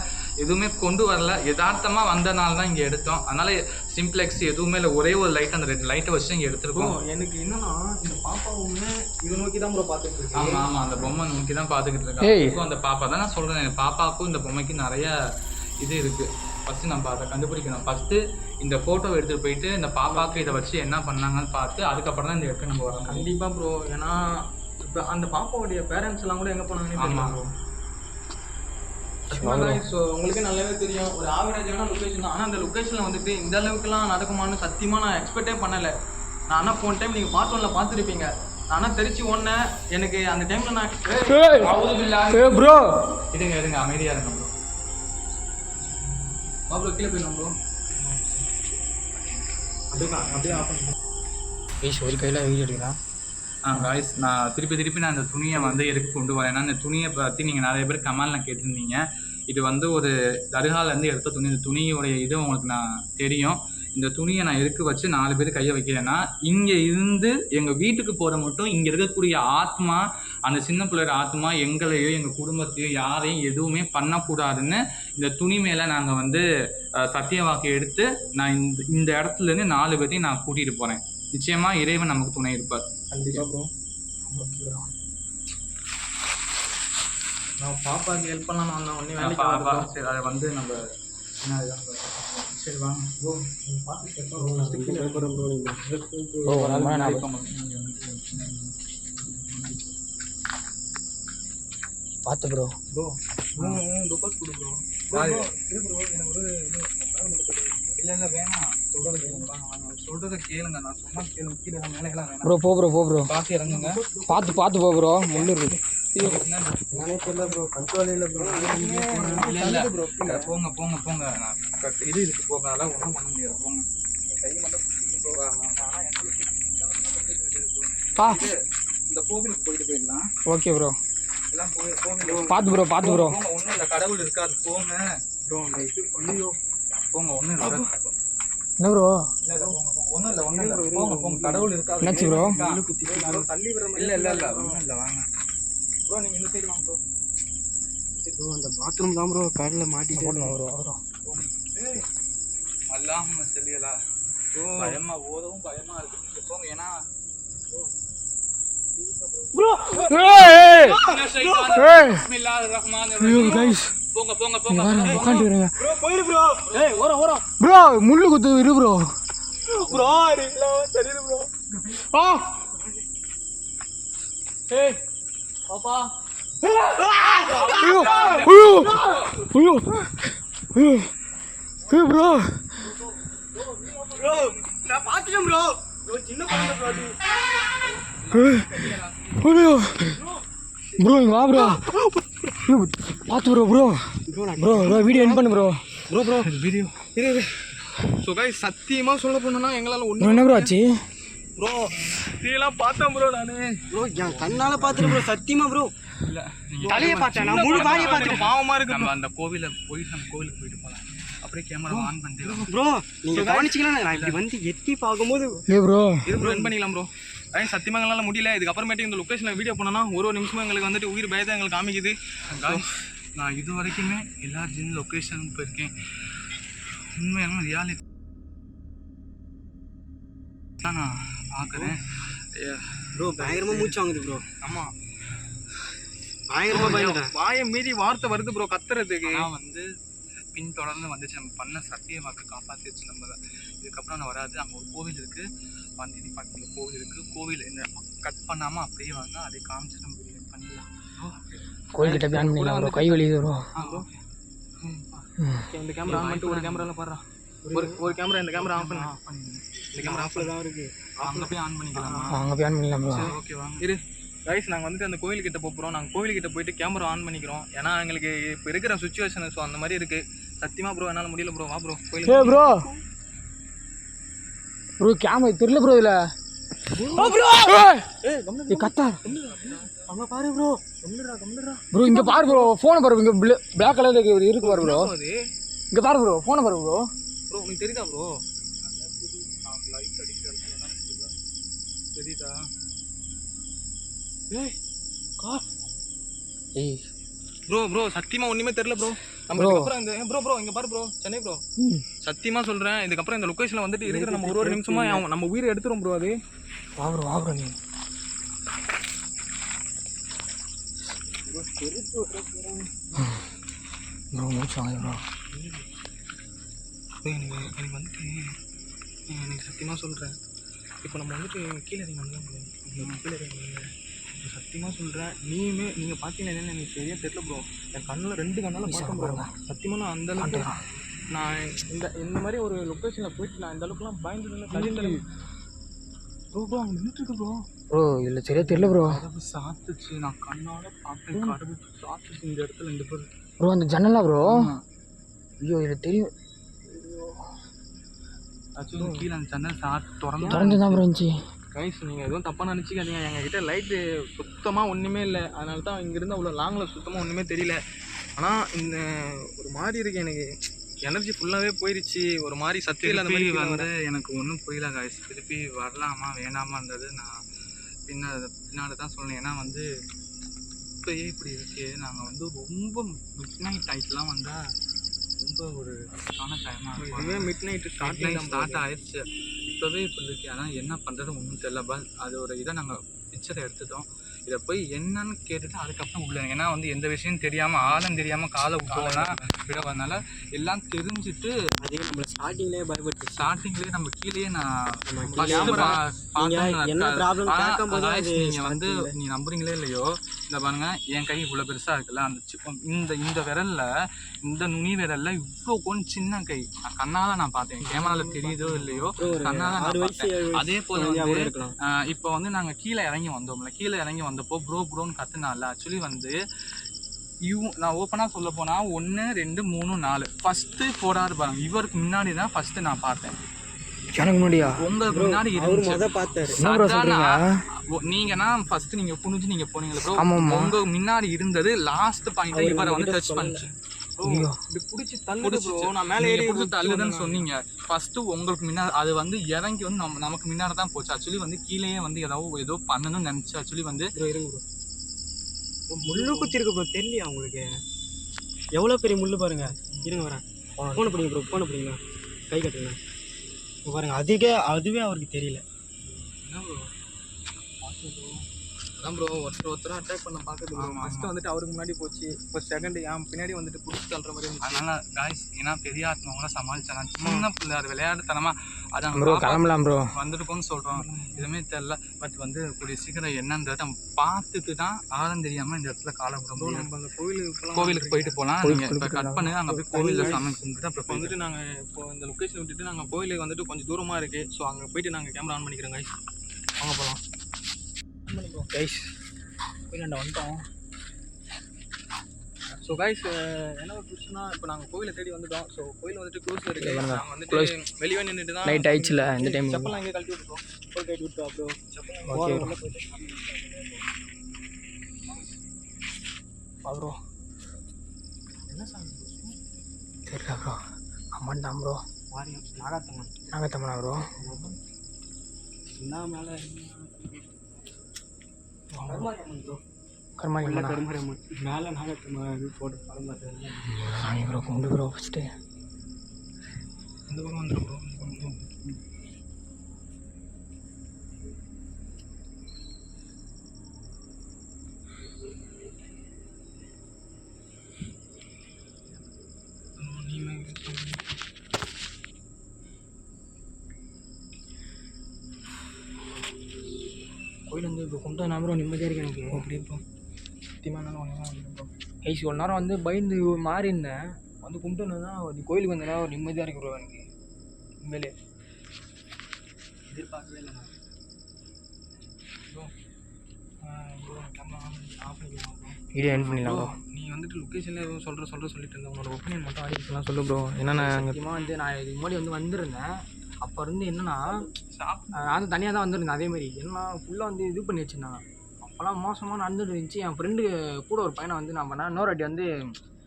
எதுவுமே கொண்டு வரல. யதார்த்தமாக வந்தனால தான் இங்கே எடுத்தோம். அதனால சிம்பிளெக்ஸ் எதுவுமே இல்லை. ஒரே ஒரு லைட், அந்த 2 லைட்டை வச்சு இங்கே எடுத்துருக்கோம்.
எனக்கு என்னன்னா இந்த பாப்பாவுமே இதை நோக்கி தான் ப்ரோ பார்த்துட்டு இருக்கு.
ஆமாம் ஆமாம், அந்த பொம்மை நோக்கி தான் பார்த்துக்கிட்டு இருக்கேன். அந்த பாப்பா தான் நான் சொல்கிறேன். பாப்பாவுக்கும் இந்த பொம்மைக்கு நிறைய இது இருக்குது. ஃபஸ்ட்டு நம்ம அதை கண்டுபிடிக்கணும். ஃபஸ்ட்டு இந்த ஃபோட்டோவை எடுத்துகிட்டு போயிட்டு இந்த பாப்பாவுக்கு இதை வச்சு என்ன பண்ணாங்கன்னு பார்த்து அதுக்கப்புறம் தான் இந்த இடத்துக்கு நம்ம வரோம்.
கண்டிப்பாக ப்ரோ. ஏன்னா இப்போ அந்த பாப்பாவுடைய பேரண்ட்ஸ் எல்லாம் கூட எங்கே போனாங்கன்னு தெரியல ப்ரோ. ஸோ உங்களுக்கு நல்லாவே தெரியும் ஒரு ஆவரேஜான லொக்கேஷன் தான். ஆனால் அந்த லொக்கேஷனில் வந்துட்டு இந்த அளவுக்குலாம் நடக்குமான்னு சத்தியமாக நான் எக்ஸ்பெக்டே பண்ணலை. நான் ஆனால் போன டைம் நீங்கள் பார்ட் 1ல பார்த்துருப்பீங்க. நானும் தெரிச்சு ஓடினேன். எனக்கு அந்த டைமில் நான்
ப்ரோ
இருங்க அமைதியாக இருங்க
ப்ரோ கீழே போயிடலாம் ப்ரோ.
அப்படியே ஆஃப் பண்ணி ஒரு கையில் வீடியோ எடுக்கலாம்.
காய்ஸ் நான் திருப்பி நான் அந்த துணியை வந்து எதுக்கு கொண்டு வரேன். ஏன்னா அந்த துணியை பற்றி நீங்கள் நிறைய பேர் கமெண்ட்லாம் கேட்டிருந்தீங்க. இது வந்து ஒரு தர்காலேருந்து எடுத்த துணி. இந்த துணியோடைய இது உங்களுக்கு நான் தெரியும். இந்த துணியை நான் எதுக்கு வச்சு 4 பேர் கையை வைக்கிறேன்னா, இங்கே இருந்து எங்கள் வீட்டுக்கு போகிற மட்டும் இங்கே இருக்கக்கூடிய ஆத்மா, அந்த சின்ன பிள்ளையோட ஆத்மா எங்களையோ எங்கள் குடும்பத்தையோ யாரையும் எதுவுமே பண்ணக்கூடாதுன்னு இந்த துணி மேலே நாங்கள் வந்து சத்திய வாக்கு எடுத்து நான் இந்த இடத்துலேருந்து 4 பேர்த்தையும் நான் கூட்டிகிட்டு போகிறேன். நிச்சயமாக இறைவன் நமக்கு துணை இருப்பார்.
கண்டிப்பாக ப்ரோ. Okay bro. நான் பாப்பாவுக்கு ஹெல்ப் பண்ணலாம். நான் ஒன்றே
பாப்பா சரி அதை வந்து நம்ம சரி வாங்க ப்ரோ.
பார்த்து ப்ரோ
டோபாஸ் கொடு ப்ரோ. இல்லை வேணாம் சொல்கிறத கேளுங்க. நான் சும்மா கேளுங்க. கீழே மேலே வேணாம்
ப்ரோ. போ ப்ரோ
பார்த்து இறங்குங்க.
பார்த்து போ ப்ரோ. முள்ளு இருக்கு.
நானே தெரியல ப்ரோ. கண்ட்ரோல் இல்லை ப்ரோ. இல்லை ப்ரோ. போங்க. நான் இது இருக்கு போங்க. அதெல்லாம் ஒன்றும் பண்ண முடியாது. போங்க. கை மட்டும் இந்த கோவிலுக்கு போயிட்டு போயிடலாம்.
Okay bro.
எல்லாம் கோவில்
பார்த்து ப்ரோ.
போங்க. ஒன்றும் இல்லை. கடவுள் இருக்காது. போங்க ப்ரோ. அந்த இது ஐயோ போங்க. ஒன்றும் இல்லை
என்ன ப்ரோ?
ஒன்றும் இல்லை. போங்க. கடவுள் இருக்காது.
என்னாச்சு ப்ரோ?
தள்ளி விடுற மாதிரி இல்லை ஒன்றும் இல்லை. வாங்க ப்ரோ. நீங்கள் இந்த சைடு வாங்க ப்ரோ.
ப்ரோ அந்த பாத்ரூம் தான் ப்ரோ காலில் மாட்டி
போடுங்க ப்ரோ.
அல்லாஹும்ம ஸல்லி அலா. பயமா ஓதவும் பயமா இருக்கு. போங்க. ஏன்னா
ப்ரோ
பிஸ்மில்லாஹிர் ரஹ்மானிர் ரஹீம்.
गाइस
போங்க.
உட்கார்ந்து இருங்க
ப்ரோ. போயிடு ப்ரோ. ஓரா
ப்ரோ. முள்ளு குத்து இரு ப்ரோ.
இல்ல சரி ப்ரோ.
பாப்பா
ஐயோ ப்ரோ.
நான் பாத்துட்டேன் ப்ரோ. சின்ன குழந்தை
ஐயோ ப்ரோ. இங்க வா ப்ரோ. பார்த்து ப்ரோ வீடியோ எண்ட் பண்ணு ப்ரோ.
வீடியோ இரு. ஸோ கைஸ் சத்தியமாக சொல்ல போனோம்னா எங்களால் ஒன்று
என்ன ப்ரோ ஆச்சு
ப்ரோ? இதெல்லாம் பார்த்தேன் ப்ரோ. நான்
ப்ரோ என் கண்ணால பார்த்துட்டு ப்ரோ. சத்தியமா ப்ரோ.
இல்லை
தலையை பார்த்தேன். நான் முழு பாடியை பார்த்துட்டேன்.
பாவமாக இருக்கு.
நம்ம அந்த கோவிலுக்கு போயிட்டு போகலாம். அப்படியே கேமரா ஆன் பண்ணிட்டு
ப்ரோ நீங்க கவனிச்சிங்களா? நான் இப்படி வந்து எட்டி பார்க்கும்போது
ப்ரோ
இது ப்ரோ என் பண்ணிக்கலாம் ப்ரோ. ஐயன் சத்தியமாக எங்களால் முடியல. இதுக்கப்புறமேட்டு இந்த லொக்கேஷனில் வீடியோ பண்ணோன்னா ஒரு நிமிஷமும் எங்களுக்கு வந்துட்டு உயிர் பயத்தை எங்களுக்கு காமிக்குது.
நான் இது வரைக்குமே எல்லா ஜின் லொக்கேஷனுக்கு போயிருக்கேன். உண்மையான ரியாலிட்டி தான் நான் பார்க்குறேன்
ப்ரோ. பயங்கரமா மூச்சு வாங்குது ப்ரோ.
ஆமாம்
பயங்கரமா பயந்துட்டேன்.
வாயை மீறி வார்த்தை வருது ப்ரோ கத்துறதுக்கு.
நான் வந்து பின்தொடர்ந்து வந்துச்சு. நம்ம பண்ண சத்திய வாக்கு காப்பாற்றிடுச்சு நம்மளை. இதுக்கப்புறம் நான் வராது. அங்கே ஒரு கோவில் இருக்குது. வந்தினி பக்கத்தில் கோவில் இருக்குது. கோவில் இந்த கட் பண்ணாமல் அப்படியே வாங்க. அதை காமிச்சு நம்ம பண்ணிடலாம்.
கோயில் கிட்ட பிளான் பண்ணிடலாம் ப்ரோ. கை வலிக்குது ப்ரோ.
ப்ரோ இந்த கேமரா ஆன் பண்ணிட்டு ஒரு கேமராவில் பாடுறா. ஒரு கேமரா இந்த கேமரா ஆன் பண்ணு. இந்த கேமரா ஆஃபில் தான் இருக்குது.
அங்கே போய் ஆன் பண்ணிக்கலாம்.
அங்கே பிளான் பண்ணிடலாம் ப்ரோ.
ஓகே வாங்க.
இரு கைஸ். நாங்கள் வந்துட்டு அந்த கோயில்கிட்ட போகிறோம். நாங்கள் கோயில்கிட்ட போயிட்டு கேமரா ஆன் பண்ணிக்கிறோம். ஏன்னா எங்களுக்கு இப்போ இருக்கிற சுச்சுவேஷன் ஸோ அந்த மாதிரி இருக்குது. சத்தியமாக ப்ரோ என்னால் முடியல ப்ரோ. வா ப்ரோ கோயிலுக்கு.
ப்ரோ கேமரா தெரியல ப்ரோ. இதில் கத்தா
அங்க பாரு ப்ரோ.
ப்ரோ இங்கே பாரு ப்ரோ. ஃபோனை பாரு. இங்கே பிளாக் கலர் இருக்கு பாரு ப்ரோ. இங்கே பாரு ப்ரோ. ஃபோனை பாரு ப்ரோ.
ப்ரோ உனக்கு தெரியுதா ப்ரோ?
லைட் அடிக்கிறது தெரியுதா?
ப்ரோ சத்தியமாக ஒன்றுமே தெரியல ப்ரோ. நம்ம இதுக்கப்புறம் இந்த ப்ரோ இங்கே பாரு ப்ரோ. சென்னை ப்ரோ சத்தியமாக சொல்கிறேன். இதுக்கப்புறம் இந்த லொக்கேஷனில் வந்துட்டு இருக்கிற நம்ம ஒரு நிமிஷமாக நம்ம உயிரை எடுத்துரும் ப்ரோ. அது
வா ப்ரோ நீ ப்ரோ மூச்சு வாங்க ப்ரோ.
எனக்கு வந்துட்டு எனக்கு சத்தியமாக சொல்கிறேன். இப்போ நம்ம வந்துட்டு கீழே இறங்கணும். கீழே இறங்கணும்.
சத்தியமாக சொல்கிறேன், நீங்கள் பார்த்தீங்கன்னா என்னன்னு எனக்கு சரியாக தெரியல ப்ரோ. என் கண்ணில் 2 கண்ணால் பார்த்தேன் ப்ரோ. சத்தியமாக நான் அந்த அளவுக்கு நான் இந்த மாதிரி ஒரு லொக்கேஷனில் போயிட்டு நான் இந்த அளவுக்குலாம் பயந்துட்டு ப்ரோ அங்கே நின்றுட்டுருக்கு ப்ரோ.
ப்ரோ இதில் சரியாக தெரியல ப்ரோ.
கதவு சாத்துச்சு, நான் கண்ணால் பார்த்தேன். கதவு சாத்துச்சு இந்த இடத்துல. இந்த பேர்
ப்ரோ அந்த ஜன்னலா ப்ரோ? ஐயோ இது தெரியும்.
ஆக்சுவலி கீழே அந்த ஜன்னல் திறந்து
தான் ப்ரோ இருந்துச்சு.
கைஸ் நீங்கள் எதுவும் தப்பாக நினச்சிக்காதீங்க. எங்ககிட்ட லைட்டு சுத்தமாக ஒன்றுமே இல்லை. அதனால தான் இங்கேருந்து அவ்வளோ லாங்கில் சுத்தமாக ஒன்றுமே தெரியல. ஆனால் இந்த ஒரு மாதிரி இருக்குது, எனக்கு எனர்ஜி ஃபுல்லாகவே போயிடுச்சு. ஒரு மாதிரி சத்தியில் அந்த மாதிரி
வந்து எனக்கு ஒன்றும் புரியல காய்ஸ். திருப்பி வரலாமா வேணாமான்றது நான் பின்னாடி தான் சொன்னேன். ஏன்னா வந்து இப்போயே இப்படி இருக்கு. நாங்கள் வந்து ரொம்ப மிட் நைட் ஆகிட்டுலாம் வந்தால் ரொம்ப ஒரு கஷ்டமான டைமாக இருக்கும்.
இதுவே மிட் நைட்டு
ஸ்டார்ட் ஆயிடுச்சு. இப்போவே இப்படி இருக்கு. ஆனால் என்ன பண்ணுறது ஒன்றும் தெரியல. பஸ் அது ஒரு இதை நாங்கள் பிக்சரை எடுத்துட்டோம். இதை போய் என்னன்னு கேட்டுட்டு அதுக்கப்புறம் உள்ள, ஏன்னா வந்து எந்த விஷயம் தெரியாமல் ஆழம் தெரியாமல் காலை விட்டோம்னா விடவதுனால எல்லாம் தெரிஞ்சுட்டு
அதே நம்மளை ஸ்டார்டிங்லேயே பயப்படுத்து.
ஸ்டார்டிங்லேயே நம்ம கீழேயே நான்
என்ன ப்ராப்ளம் கேட்கும்போது
நீங்கள் வந்து நீ நம்புறீங்களே இல்லையோ, இந்த பாருங்க என் கை இவ்வளோ பெருசாக இருக்குல்ல, அந்த இந்த விரலில் இந்த நுனி விரலில் இவ்வளோ கொஞ்சம் சின்ன கை கண்ணால் நான் பார்த்தேன். கேமராவில் தெரியுதோ இல்லையோ கண்ணால் நான் பார்த்தேன். அதே போல் வந்து இப்போ வந்து நாங்கள் கீழே இறங்கி வந்தோம்ல, கீழே இறங்கி வந்தப்போ ப்ரோன்னு கத்துனால ஆக்சுவலி வந்து நான் ஓப்பனாக சொல்ல போனால் 1 2 3 4 ஃபஸ்ட்டு 4 hour பாருங்க. இவருக்கு முன்னாடி தான் ஃபஸ்ட்டு நான் பார்த்தேன்.
எனக்கு முன்னாடியா?
உங்களுக்கு முன்னாடி நீங்கன்னா ஃபர்ஸ்ட் நீங்க புனிஞ்சு நீங்க போனீங்களா ப்ரோ? உங்க முன்னாடி இருந்தது லாஸ்ட் பாயிண்ட் இவரை வந்து டச் பண்ணிச்சு.
இப்படி பிடிச்சி தள்ளுது ப்ரோ. நான் மேலே ஏறி
பிடிச்சி தள்ளுதுன்னு சொன்னீங்க. ஃபர்ஸ்ட் உங்களுக்கு முன்னாடி அது வந்து இறங்கி வந்து நமக்கு முன்னாடி தான் போச்சு. ஆக்சுவலி வந்து கீழேயே வந்து ஏதோ பண்ணணும்னு நினைச்சு ஆக்சுவலி வந்து
முள்ளு குத்தி இருக்கு ப்ரோ. தெரியலையா உங்களுக்கு? எவ்வளோ பெரிய முள்ளு பாருங்க. இருங்க வரேன். ஃபோனை பிடிங்க ப்ரோ, ஃபோனை பிடிங்க, கை கட்டுங்க பாருங்க. அதுவே அவருக்கு தெரியல.
என்ன ப்ரோ?
அதான் ப்ரோ ஒருத்தர் அட்டாக் பண்ண பார்க்குது ப்ரோ. ஃபஸ்ட்டு வந்துட்டு அவருக்கு முன்னாடி போச்சு. இப்போ செகண்ட் என் பின்னாடி வந்துட்டு பிடிச்சி தள்ளுற மாதிரி இருந்துச்சு.
அதனால காய்ஸ் ஏன்னா பெரிய ஆத்மாவெல்லாம் சமாளிச்சாங்க. சின்ன பிள்ளை அது விளையாட்டுத்தனமாக அது
ப்ரோ கிளம்பலாம் ப்ரோ
வந்துருக்கோன்னு சொல்கிறோம். எதுவுமே தெரில. பட் வந்து கூடிய சீக்கிரம் என்னன்றதை நம்ம பார்த்துட்டு தான் ஆழம் தெரியாமல் இந்த இடத்துல காலம் விட முடியும்.
நம்ம அந்த
கோவிலுக்கு போயிட்டு போகலாம். நீங்கள் இப்போ கட் பண்ணுங்க, அங்கே போய் கோவிலில் சாமி கும்பிட்டு அப்புறம்
வந்துட்டு நாங்கள் இப்போ இந்த லொக்கேஷன் விட்டுட்டு நாங்கள் கோயிலுக்கு வந்துட்டு கொஞ்சம் தூரமாக இருக்குது. ஸோ அங்கே போயிட்டு நாங்கள் கேமரா ஆன் பண்ணிக்கிறோம் கைஸ். வாங்க போகலாம். கைஸ் கோயிலாண்ட வந்துட்டோம். ஸோ கைஸ் என்ன ஒரு பிரச்சனை, இப்போ நாங்கள் கோயிலை தேடி வந்துட்டோம். ஸோ கோயில் வந்துட்டு க்ளோஸில் இருக்குது. நாங்கள் வந்துட்டு வெளியே நின்றுட்டு தான்
நைட் ஆயிடுச்சுல இந்த டைம்.
செப்பல்லாம் எங்கே கழட்டி விட்டுருவோம். செப்பல் கழட்டி விட்டுருவா ப்ரோ. செப்பல் போயிட்டு ப்ரோ என்ன சாமி
தெரியல ப்ரோ. அம்மன் தான் ப்ரோ.
வாரியம் நாகாத்தம்மன்.
நாகத்தம்மனா ப்ரோ?
என்ன மேலே கருமாரியம்மன் ப்ரோ.
கருமாரியம்மன்
மேலே நாகாத்தம்மன் போட்டு படம் பார்த்தது
சாமி ப்ரோ. கும்பிடு ப்ரோ ஃபஸ்ட்டு.
இந்த பக்கம் வந்துடும் ப்ரோ.
கோயில் வந்து இப்போ கும்பிட்டா நான் ப்ரோ நிம்மதியாக இருக்கு எனக்கு.
அப்படியே ப்ரோ சத்தியமாக ஒன்றும் ப்ரோ.
கைஸ் ஒரு நேரம் வந்து பயந்து மாறி இருந்தேன். வந்து கும்பிட்டோன்னா ஒரு கோயிலுக்கு வந்தேன்னா ஒரு நிம்மதியாக இருக்கு ப்ரோ எனக்கு உண்மையிலே.
எதிர்பார்க்கவே இல்லை நான்
ப்ரோ. கேமரா ஆஃப் பண்ணிக்கலாம் ப்ரோ.
வீடியோ எண்ட் பண்ணிடலாம் ப்ரோ.
நீ வந்துட்டு லொக்கேஷனில் எதுவும் சொல்லிட்டு இருந்த உன்னோட ஒப்பீனியன் மட்டும்
ஆடியன்ஸ்லாம் சொல்லு ப்ரோ. என்னென்ன முக்கியமாக வந்து நான் இதுக்கு முன்னாடி வந்து வந்திருந்தேன். அப்போ இருந்து என்னென்னா நான் வந்து தனியாக தான் வந்துருந்தேன். அதேமாதிரி என்ன ஃபுல்லாக வந்து இது பண்ணி வச்சுருந்தாங்க. அப்போல்லாம் மோசமாக நடந்துட்டு இருந்துச்சு. என் ஃப்ரெண்டு கூட ஒரு பையனை வந்து நான் பண்ணேன். இன்னொரு வாட்டி வந்து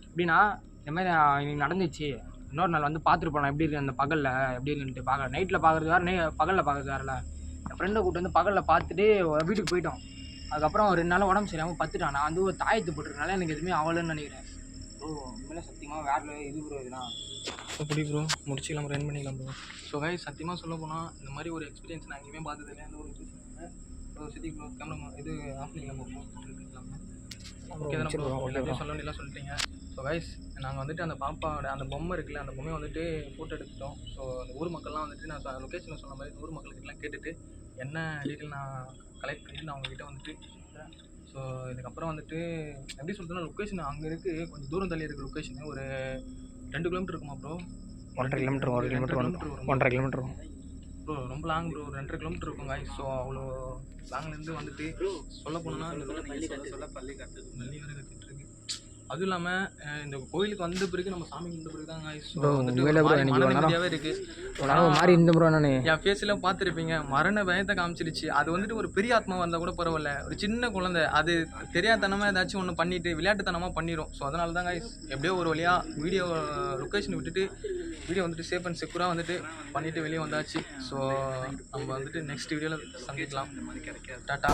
எப்படின்னா இந்தமாதிரி எனக்கு நடந்துச்சு. இன்னொரு நாள் வந்து பார்த்துட்டு போனேன் எப்படி இருக்குது அந்த பகலில் எப்படி இருக்குன்ட்டு. பார்க்க நைட்டில் பார்க்குறது வேறு, பகலில் பார்க்குறது வேறுல. என் ஃப்ரெண்டை கூப்பிட்டு வந்து பகலில் பார்த்துட்டு வீட்டுக்கு போயிட்டோம். அதுக்கப்புறம் 2 நாள் உடம்பு சரியாமல் பத்துட்டான். நான் வந்து ஒரு தாயத்து போட்டுருக்கனால எனக்கு எதுவுமே ஆகலைன்னு நினைக்கிறேன் ப்ரோ. உண்மையிலே சத்தியமாக வேறு இது ப்ரோ இதெல்லாம்.
எப்படி ப்ரோ முடிச்சிக்கலாம் ப்ரோ, ரன் பண்ணிக்கலாம் ப்ரோ. ஸோ கைஸ் சத்தியமாக சொல்ல போனால் இந்த மாதிரி ஒரு எக்ஸ்பீரியன்ஸ் நான் எங்கேயுமே பார்த்தது இல்லை. அந்த ஒரு ப்ரோ சிட்டி ப்ரோ கேமரா இது ஆஃப் பண்ணிக்கலாம் ப்ரோ. ஓகே தானே ப்ரோ? எல்லாத்தையும் சொல்ல வேண்டியெல்லாம் சொல்லிட்டீங்க. ஸோ கைஸ் நாங்கள் வந்துட்டு அந்த பாப்பாவோட அந்த பொம்மை இருக்குல்ல, அந்த பொம்மையை வந்துட்டு ஃபோட்டோ எடுத்துட்டோம். ஸோ அந்த ஊர் மக்கள்லாம் வந்துட்டு நான் லொக்கேஷனில் சொன்ன மாதிரி ஊர் மக்கள்கிட்டலாம் கேட்டுட்டு என்ன டீட்டெயில் நான் கலெக்ட் பண்ணிட்டு நான் அவங்ககிட்ட வந்துட்டு
ஸோ இதுக்கப்புறம் வந்துட்டு எப்படி சொல்கிறதுனா லொக்கேஷன் அங்கே இருக்குது, கொஞ்சம் தூரம் தள்ளி இருக்குது லொக்கேஷனு. ஒரு 2 கிலோமீட்டர் இருக்குமா bro?
1.5 kilometre 1 kilometre 1.5 kilometre
bro. ரொம்ப லாங் ப்ரோ, 2.5 கிலோமீட்டர் இருக்கும் காய். ஸோ அவ்வளோ லாங்லேருந்து வந்துட்டு சொல்ல போனோம்னா பள்ளி வேறு கட்டிட்டு இருக்கு. அதுவும் இல்லாமல் இந்த கோயிலுக்கு வந்த பிறகு நம்ம சாமி வந்த பிறகு தான் காய். ஸோ வந்துட்டு மன நிம்மதியாகவே இருக்குது.
மாறி இந்த ப்ரோ நான்
என் ஃபேஸில் பார்த்துருப்பீங்க, மரண பயத்தை காமிச்சிருச்சு. அது வந்துட்டு ஒரு பெரிய ஆத்மா வந்தால் கூட பரவாயில்ல, ஒரு சின்ன குழந்தை அது தெரியாதனமாக ஏதாச்சும் ஒன்று பண்ணிட்டு விளையாட்டுத்தனமாக பண்ணிடும். ஸோ அதனால தான் guys எப்படியோ ஒரு வழியாக வீடியோ லொக்கேஷன் விட்டுட்டு வீடியோ வந்துட்டு சேஃப் அண்ட் செக்யூராக வந்துட்டு பண்ணிவிட்டு வெளியே வந்தாச்சு. ஸோ நம்ம வந்துட்டு நெக்ஸ்ட் வீடியோவில் சந்திக்கலாம். டாட்டா.